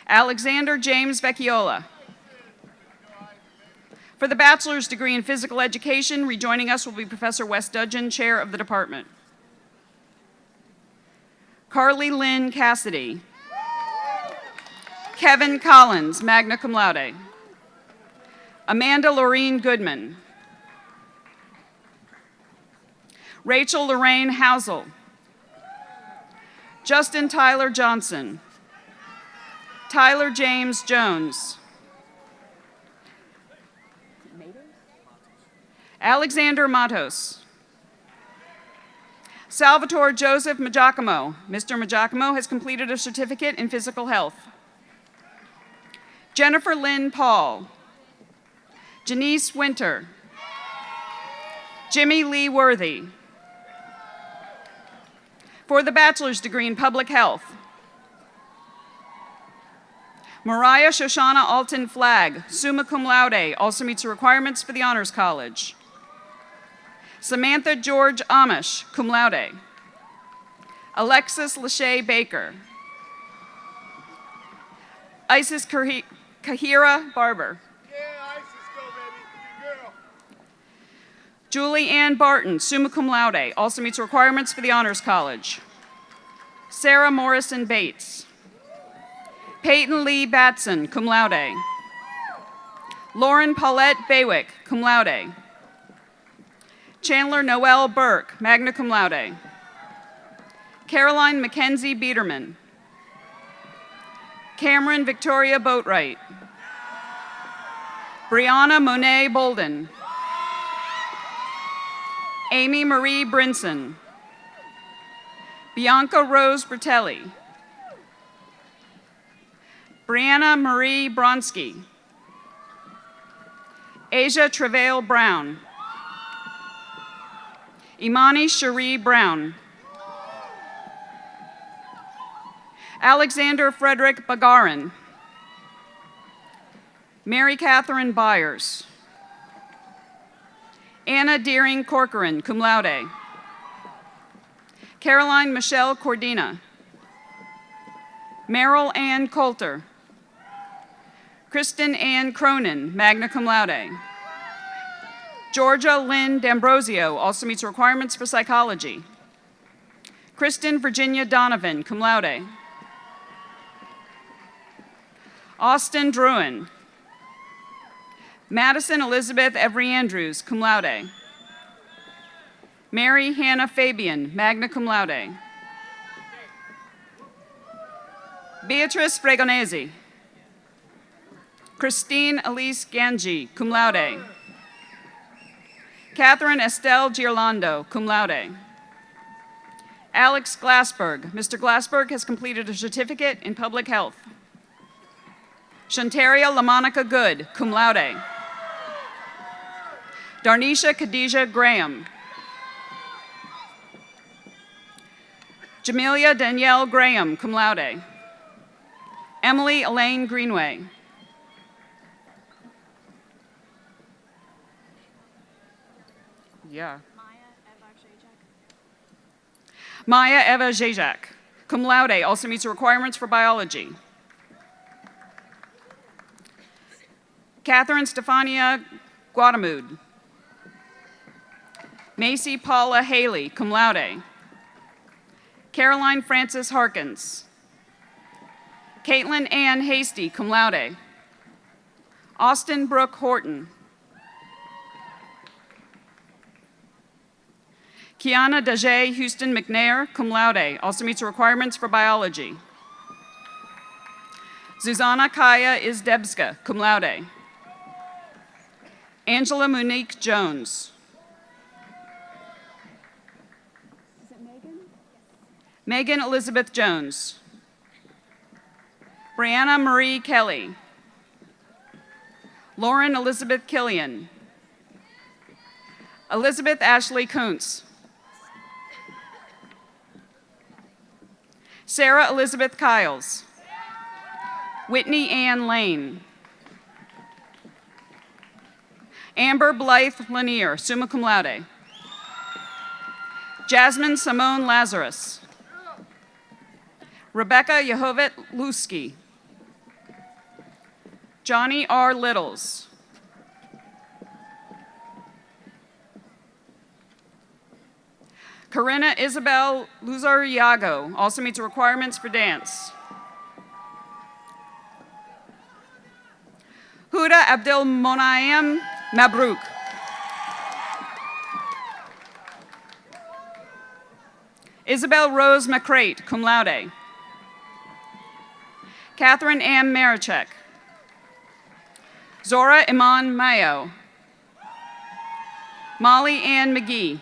Alexander James Vecchiola. For the bachelor's degree in physical education, rejoining us will be Professor Wes Dudgeon, chair of the department. Carly Lynn Cassidy. Kevin Collins, magna cum laude. Amanda Lorene Goodman. Rachel Lorraine Housel. Justin Tyler Johnson. Tyler James Jones. Alexander Matos. Salvatore Joseph Majacamo. Mr. Majacamo has completed a certificate in physical health. Jennifer Lynn Paul. Janice Winter. Jimmy Lee Worthy. For the bachelor's degree in public health, Mariah Shoshana Alton Flagg, summa cum laude, also meets the requirements for the Honors College. Samantha George Amish, cum laude. Alexis Lachey Baker. Isis Kahira Barber. Julie Ann Barton, summa cum laude, also meets requirements for the Honors College. Sarah Morrison Bates. Peyton Lee Batson, cum laude. Lauren Paulette Baywick, cum laude. Chandler Noel Burke, magna cum laude. Caroline Mackenzie Biederman. Cameron Victoria Boatwright. Brianna Monet Bolden. Amy Marie Brinson. Bianca Rose Bertelli. Brianna Marie Bronsky. Asia Travail Brown. Imani Cherie Brown. Alexander Frederick Bagarin. Mary Catherine Byers. Anna Deering Corcoran, cum laude. Caroline Michelle Cordina. Meryl Ann Coulter. Kristen Ann Cronin, magna cum laude. Georgia Lynn D'Ambrosio, also meets requirements for psychology. Kristen Virginia Donovan, cum laude. Austin Druin. Madison Elizabeth Every Andrews, cum laude. Mary Hannah Fabian, magna cum laude. Beatrice Fregonesi. Christine Elise Ganji, cum laude. Catherine Estelle Girlando, cum laude. Alex Glassberg. Mr. Glassberg has completed a certificate in public health. Shantaria LaMonica Good, cum laude. Darnisha Khadijah Graham. Jamelia Danielle Graham, cum laude. Emily Elaine Greenway. Yeah. Maya Eva Zajak, cum laude, also meets the requirements for biology. Catherine Stefania Guadamud. Macy Paula Haley, cum laude. Caroline Frances Harkins. Caitlin Ann Hasty, cum laude. Austin Brooke Horton. Kiana Daje Houston McNair, cum laude, also meets the requirements for biology. Zuzana Kaya Izdebska, cum laude. Angela Monique Jones. Is it Megan? Megan Elizabeth Jones. Brianna Marie Kelly. Lauren Elizabeth Killian. Elizabeth Ashley Kuntz. Sarah Elizabeth Kiles. Whitney Ann Lane. Amber Blythe Lanier, summa cum laude. Jasmine Simone Lazarus. Rebecca Yehovet Lusky. Johnny R. Littles. Corinna Isabel Luzariago, also meets the requirements for dance. Huda Abdel Monaim Mabrouk. Isabel Rose McCrate, cum laude. Catherine Ann Marichek. Zora Iman Mayo. Molly Ann McGee.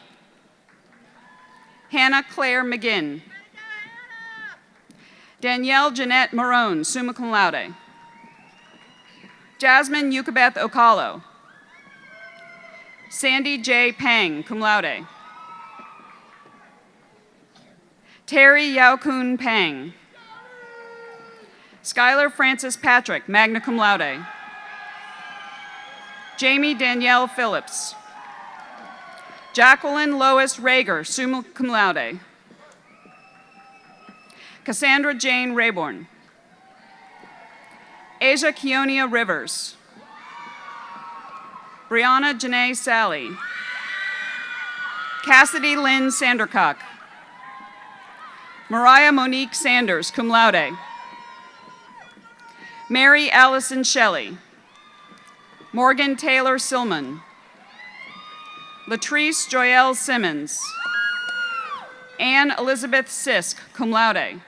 Hannah Claire McGinn. Danielle Jeanette Marone, summa cum laude. Jasmine Yukabeth Okalo. Sandy J. Pang, cum laude. Terry Yaokun Pang. Skylar Francis Patrick, magna cum laude. Jamie Danielle Phillips. Jacqueline Lois Rager, summa cum laude. Cassandra Jane Rayborn. Asia Keonia Rivers. Brianna Janae Sally. Cassidy Lynn Sandercock. Mariah Monique Sanders, cum laude. Mary Allison Shelley. Morgan Taylor Silman. Latrice Joyelle Simmons. Anne Elizabeth Sisk, cum laude.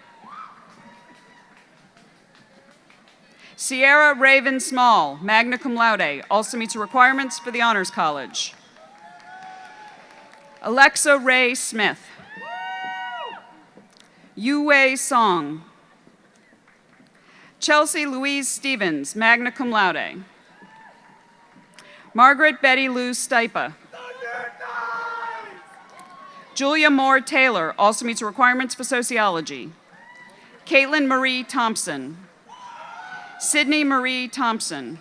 Sierra Raven Small, magna cum laude, also meets the requirements for the Honors College. Alexa Ray Smith. Yue Song. Chelsea Louise Stevens, magna cum laude. Margaret Betty Lou Stipa. Julia Moore Taylor, also meets the requirements for sociology. Caitlin Marie Thompson. Sydney Marie Thompson.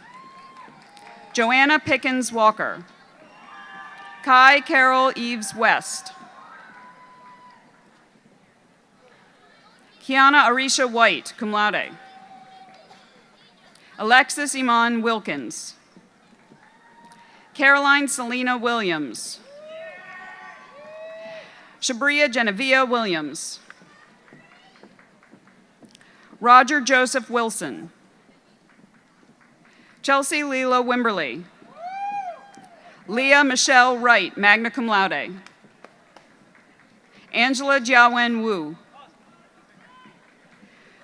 Joanna Pickens Walker. Kai Carol Eves West. Kiana Arisha White, cum laude. Alexis Iman Wilkins. Caroline Selena Williams. Shabria Genevieve Williams. Roger Joseph Wilson. Chelsea Leela Wimberly. Leah Michelle Wright, magna cum laude. Angela Jiawen Wu.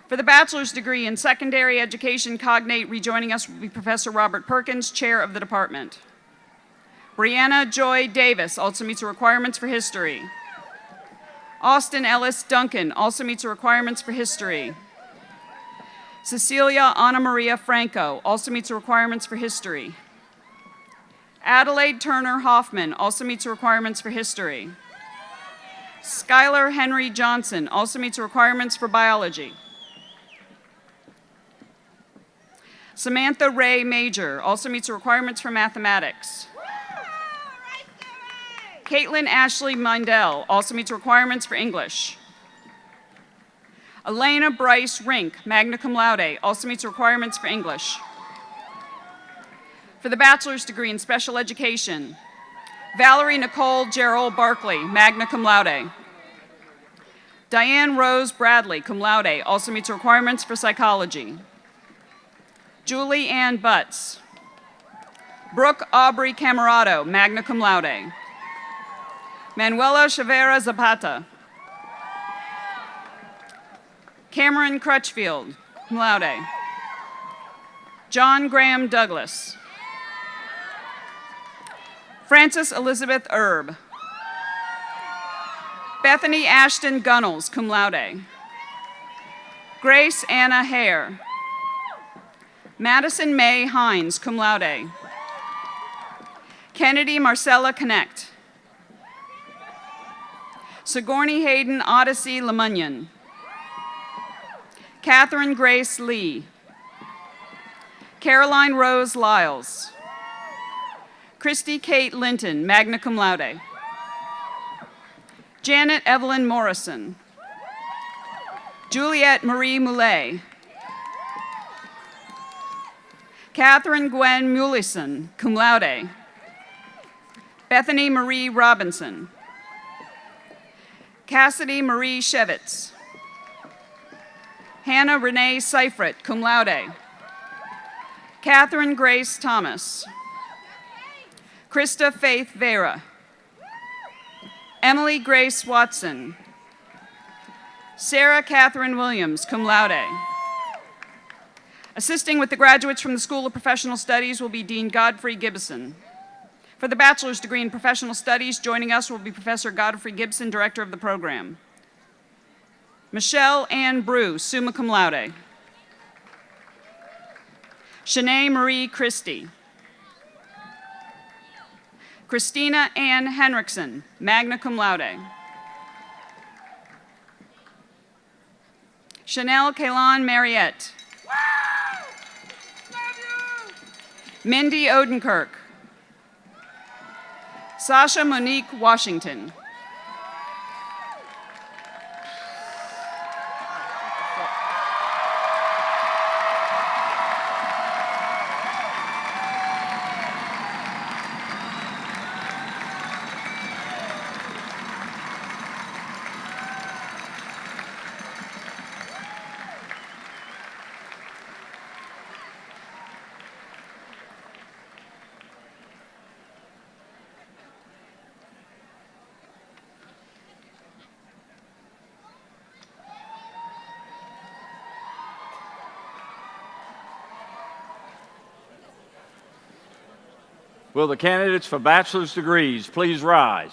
For the bachelor's degree in secondary education cognate, rejoining us will be Professor Robert Perkins, chair of the department. Brianna Joy Davis also meets the requirements for history. Austin Ellis Duncan also meets the requirements for history. Cecilia Ana Maria Franco also meets the requirements for history. Adelaide Turner Hoffman also meets the requirements for history. Skylar Henry Johnson also meets the requirements for biology. Samantha Ray Major also meets the requirements for mathematics. Caitlin Ashley Mindell also meets requirements for English. Elena Bryce Rink, magna cum laude, also meets requirements for English. For the bachelor's degree in special education, Valerie Nicole Gerald Barkley, magna cum laude. Diane Rose Bradley, cum laude, also meets requirements for psychology. Julie Ann Butts. Brooke Aubrey Camarado, magna cum laude. Manuela Chavera Zapata. Cameron Crutchfield, cum laude. John Graham Douglas. Frances Elizabeth Erb. Bethany Ashton Gunnels, cum laude. Grace Anna Hare. Madison May Hines, cum laude. Kennedy Marcella Connect. Sigourney Hayden Odyssey Lemunyon. Catherine Grace Lee. Caroline Rose Lyles. Christy Kate Linton, magna cum laude. Janet Evelyn Morrison. Juliette Marie Moulet. Catherine Gwen Mulison, cum laude. Bethany Marie Robinson. Cassidy Marie Shevitz. Hannah Renee Seifert, cum laude. Catherine Grace Thomas. Krista Faith Vera. Emily Grace Watson. Sarah Catherine Williams, cum laude. Assisting with the graduates from the School of Professional Studies will be Dean Godfrey Gibson. For the bachelor's degree in professional studies, joining us will be Professor Godfrey Gibson, director of the program. Michelle Ann Brew, summa cum laude. Shanae Marie Christie. Christina Ann Henriksen, magna cum laude. Chanel Kaylon Mariette. Mindy Odenkirk. Sasha Monique Washington. Will the candidates for bachelor's degrees please rise?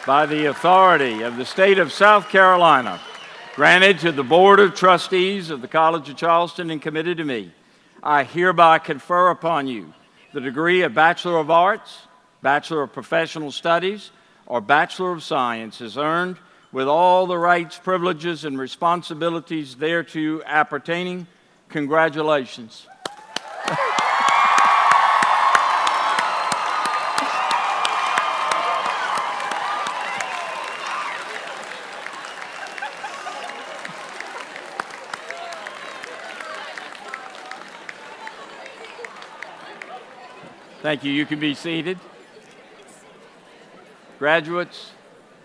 By the authority of the state of South Carolina, granted to the Board of Trustees of the College of Charleston and committed to me, I hereby confer upon you the degree of Bachelor of Arts, Bachelor of Professional Studies, or Bachelor of Science as earned with all the rights, privileges, and responsibilities thereto appertaining. Congratulations. Thank you. You can be seated. Graduates,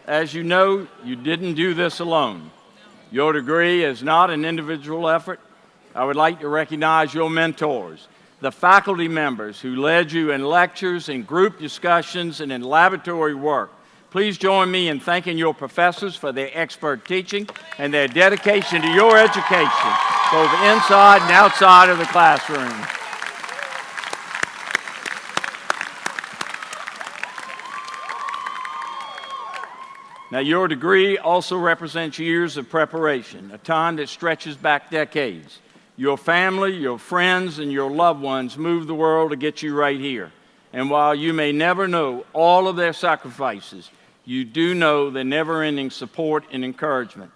as you know, you didn't do this alone. Your degree is not an individual effort. I would like to recognize your mentors, the faculty members who led you in lectures, in group discussions, and in laboratory work. Please join me in thanking your professors for their expert teaching and their dedication to your education, both inside and outside of the classroom. Now, your degree also represents years of preparation, a time that stretches back decades. Your family, your friends, and your loved ones moved the world to get you right here. And while you may never know all of their sacrifices, you do know their never-ending support and encouragement.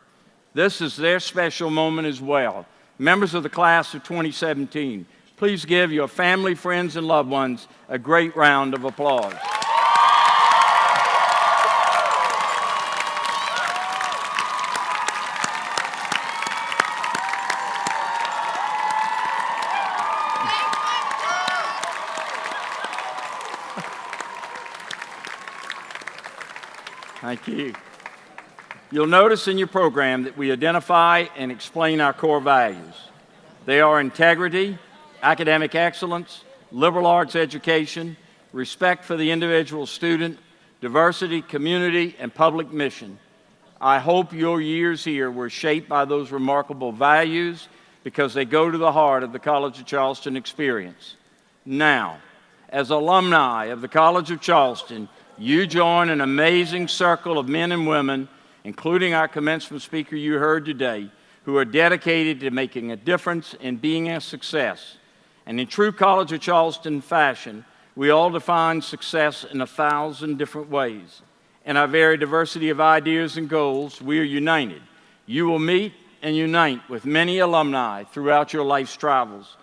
This is their special moment as well. Members of the class of 2017, please give your family, friends, and loved ones a great round of applause. Thank you. You'll notice in your program that we identify and explain our core values. They are integrity, academic excellence, liberal arts education, respect for the individual student, diversity, community, and public mission. I hope your years here were shaped by those remarkable values because they go to the heart of the College of Charleston experience. Now, as alumni of the College of Charleston, you join an amazing circle of men and women, including our commencement speaker you heard today, who are dedicated to making a difference and being a success. And in true College of Charleston fashion, we all define success in 1,000 different ways. In our very diversity of ideas and goals, we are united. You will meet and unite with many alumni throughout your life's travels.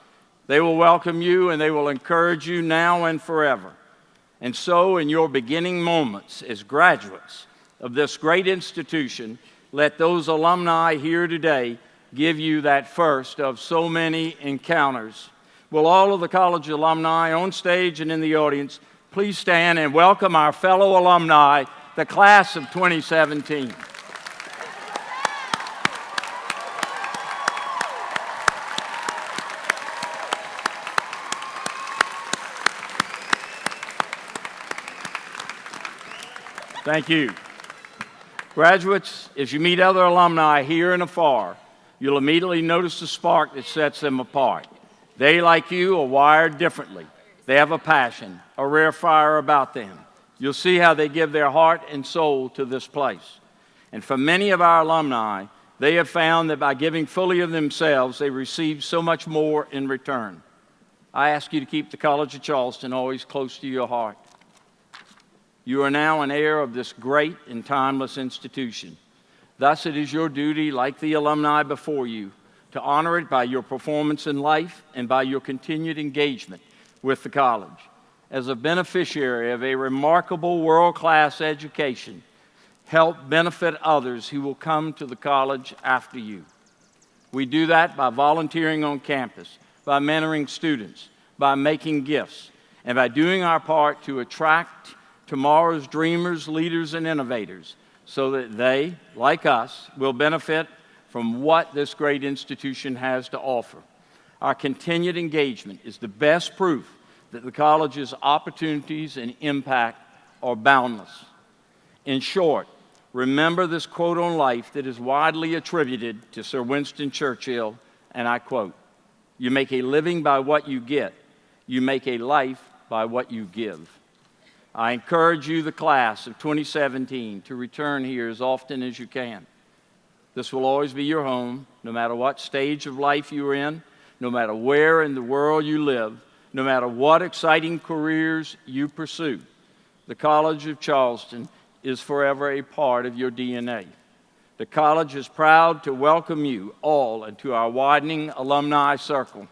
They will welcome you and they will encourage you now and forever. And so, in your beginning moments as graduates of this great institution, let those alumni here today give you that first of so many encounters. Will all of the college alumni on stage and in the audience please stand and welcome our fellow alumni, the class of 2017. Thank you. Graduates, as you meet other alumni here and afar, you'll immediately notice the spark that sets them apart. They, like you, are wired differently. They have a passion, a rare fire about them. You'll see how they give their heart and soul to this place. And for many of our alumni, they have found that by giving fully of themselves, they receive so much more in return. I ask you to keep the College of Charleston always close to your heart. You are now an heir of this great and timeless institution. Thus, it is your duty, like the alumni before you, to honor it by your performance in life and by your continued engagement with the college. As a beneficiary of a remarkable world-class education, help benefit others who will come to the college after you. We do that by volunteering on campus, by mentoring students, by making gifts, and by doing our part to attract tomorrow's dreamers, leaders, and innovators so that they, like us, will benefit from what this great institution has to offer. Our continued engagement is the best proof that the college's opportunities and impact are boundless. In short, remember this quote on life that is widely attributed to Sir Winston Churchill, and I quote, "You make a living by what you get. You make a life by what you give." I encourage you, the class of 2017, to return here as often as you can. This will always be your home, no matter what stage of life you're in, no matter where in the world you live, no matter what exciting careers you pursue. The College of Charleston is forever a part of your DNA. The college is proud to welcome you all into our widening alumni circle.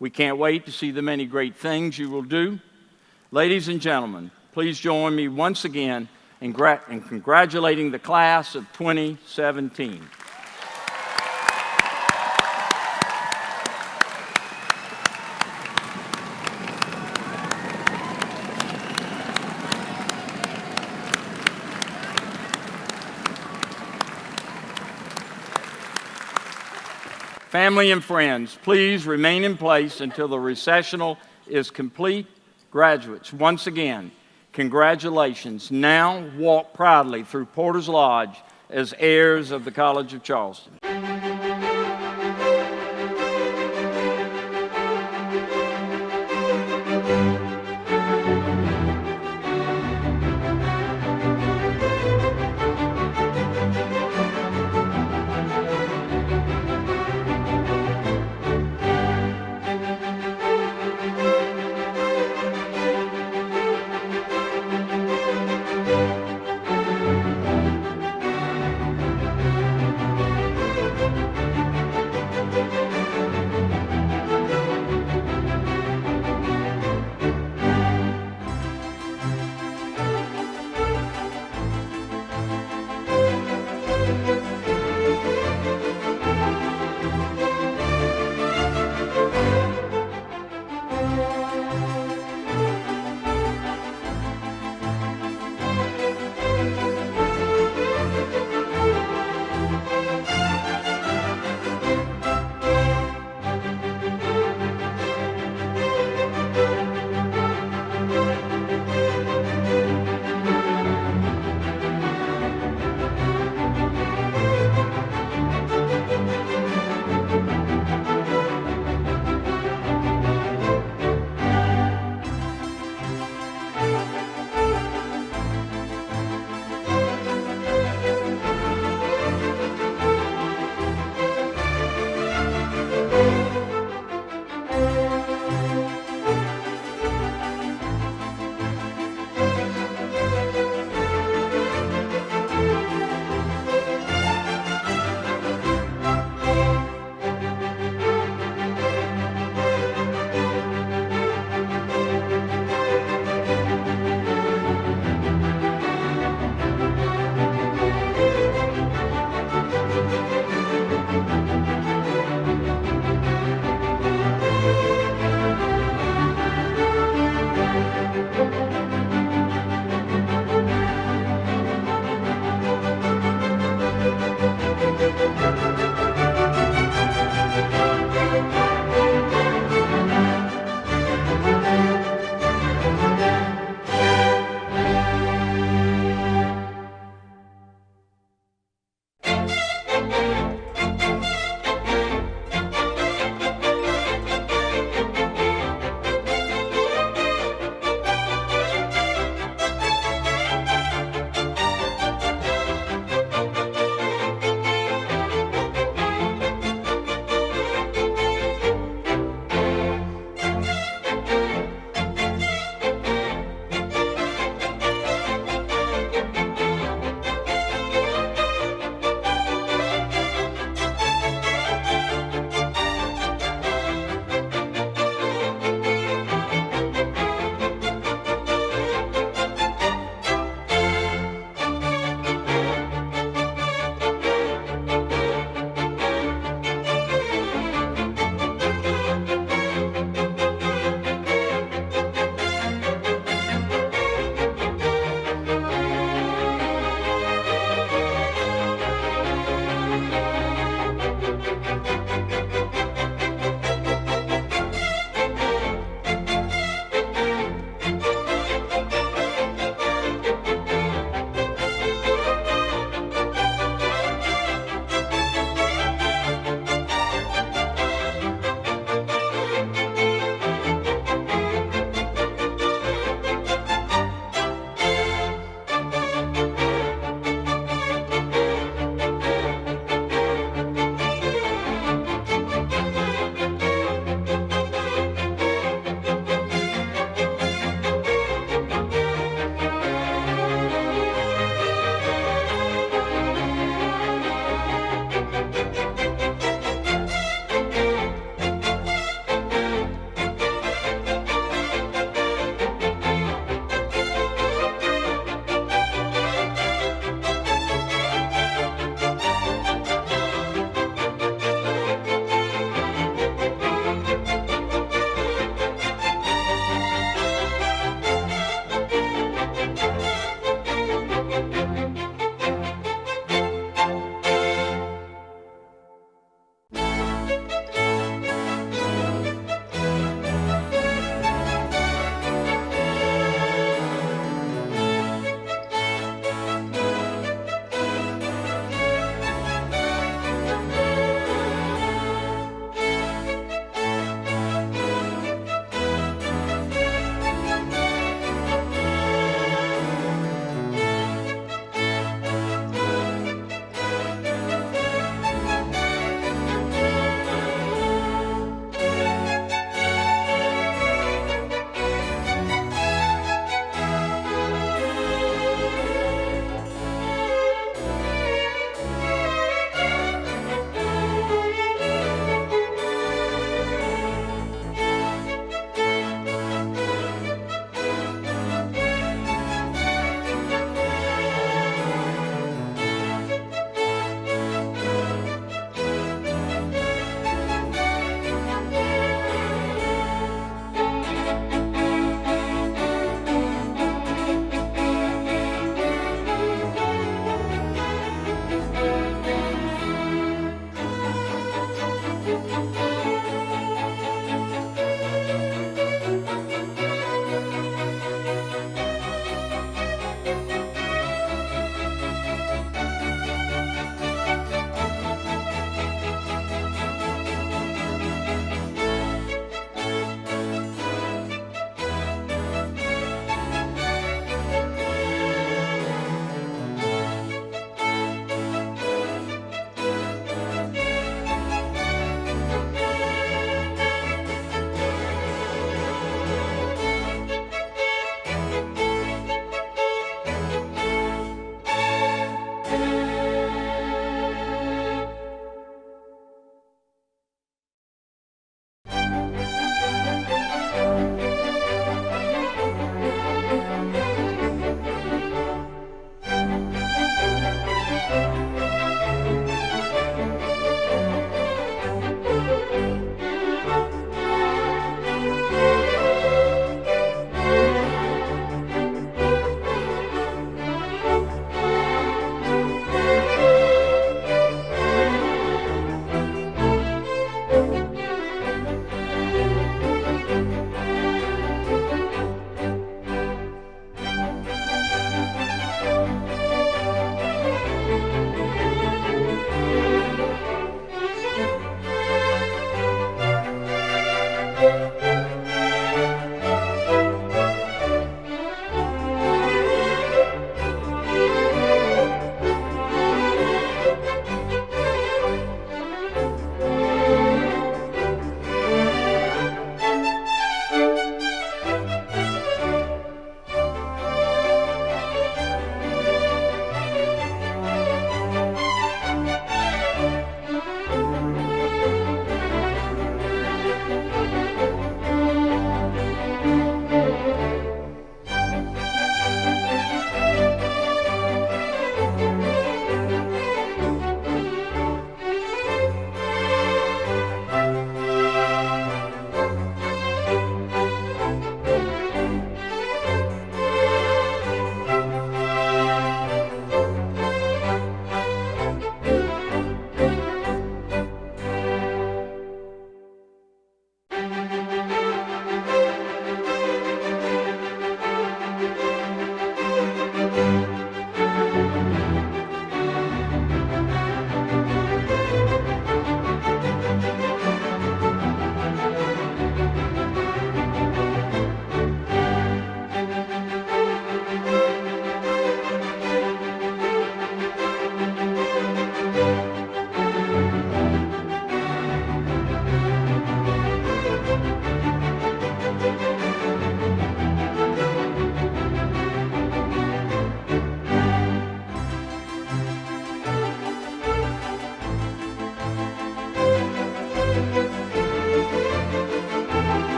We can't wait to see the many great things you will do. Ladies and gentlemen, please join me once again in congratulating the class of 2017. Family and friends, please remain in place until the recessional is complete. Graduates, once again, congratulations. Now walk proudly through Porter's Lodge as heirs of the College of Charleston.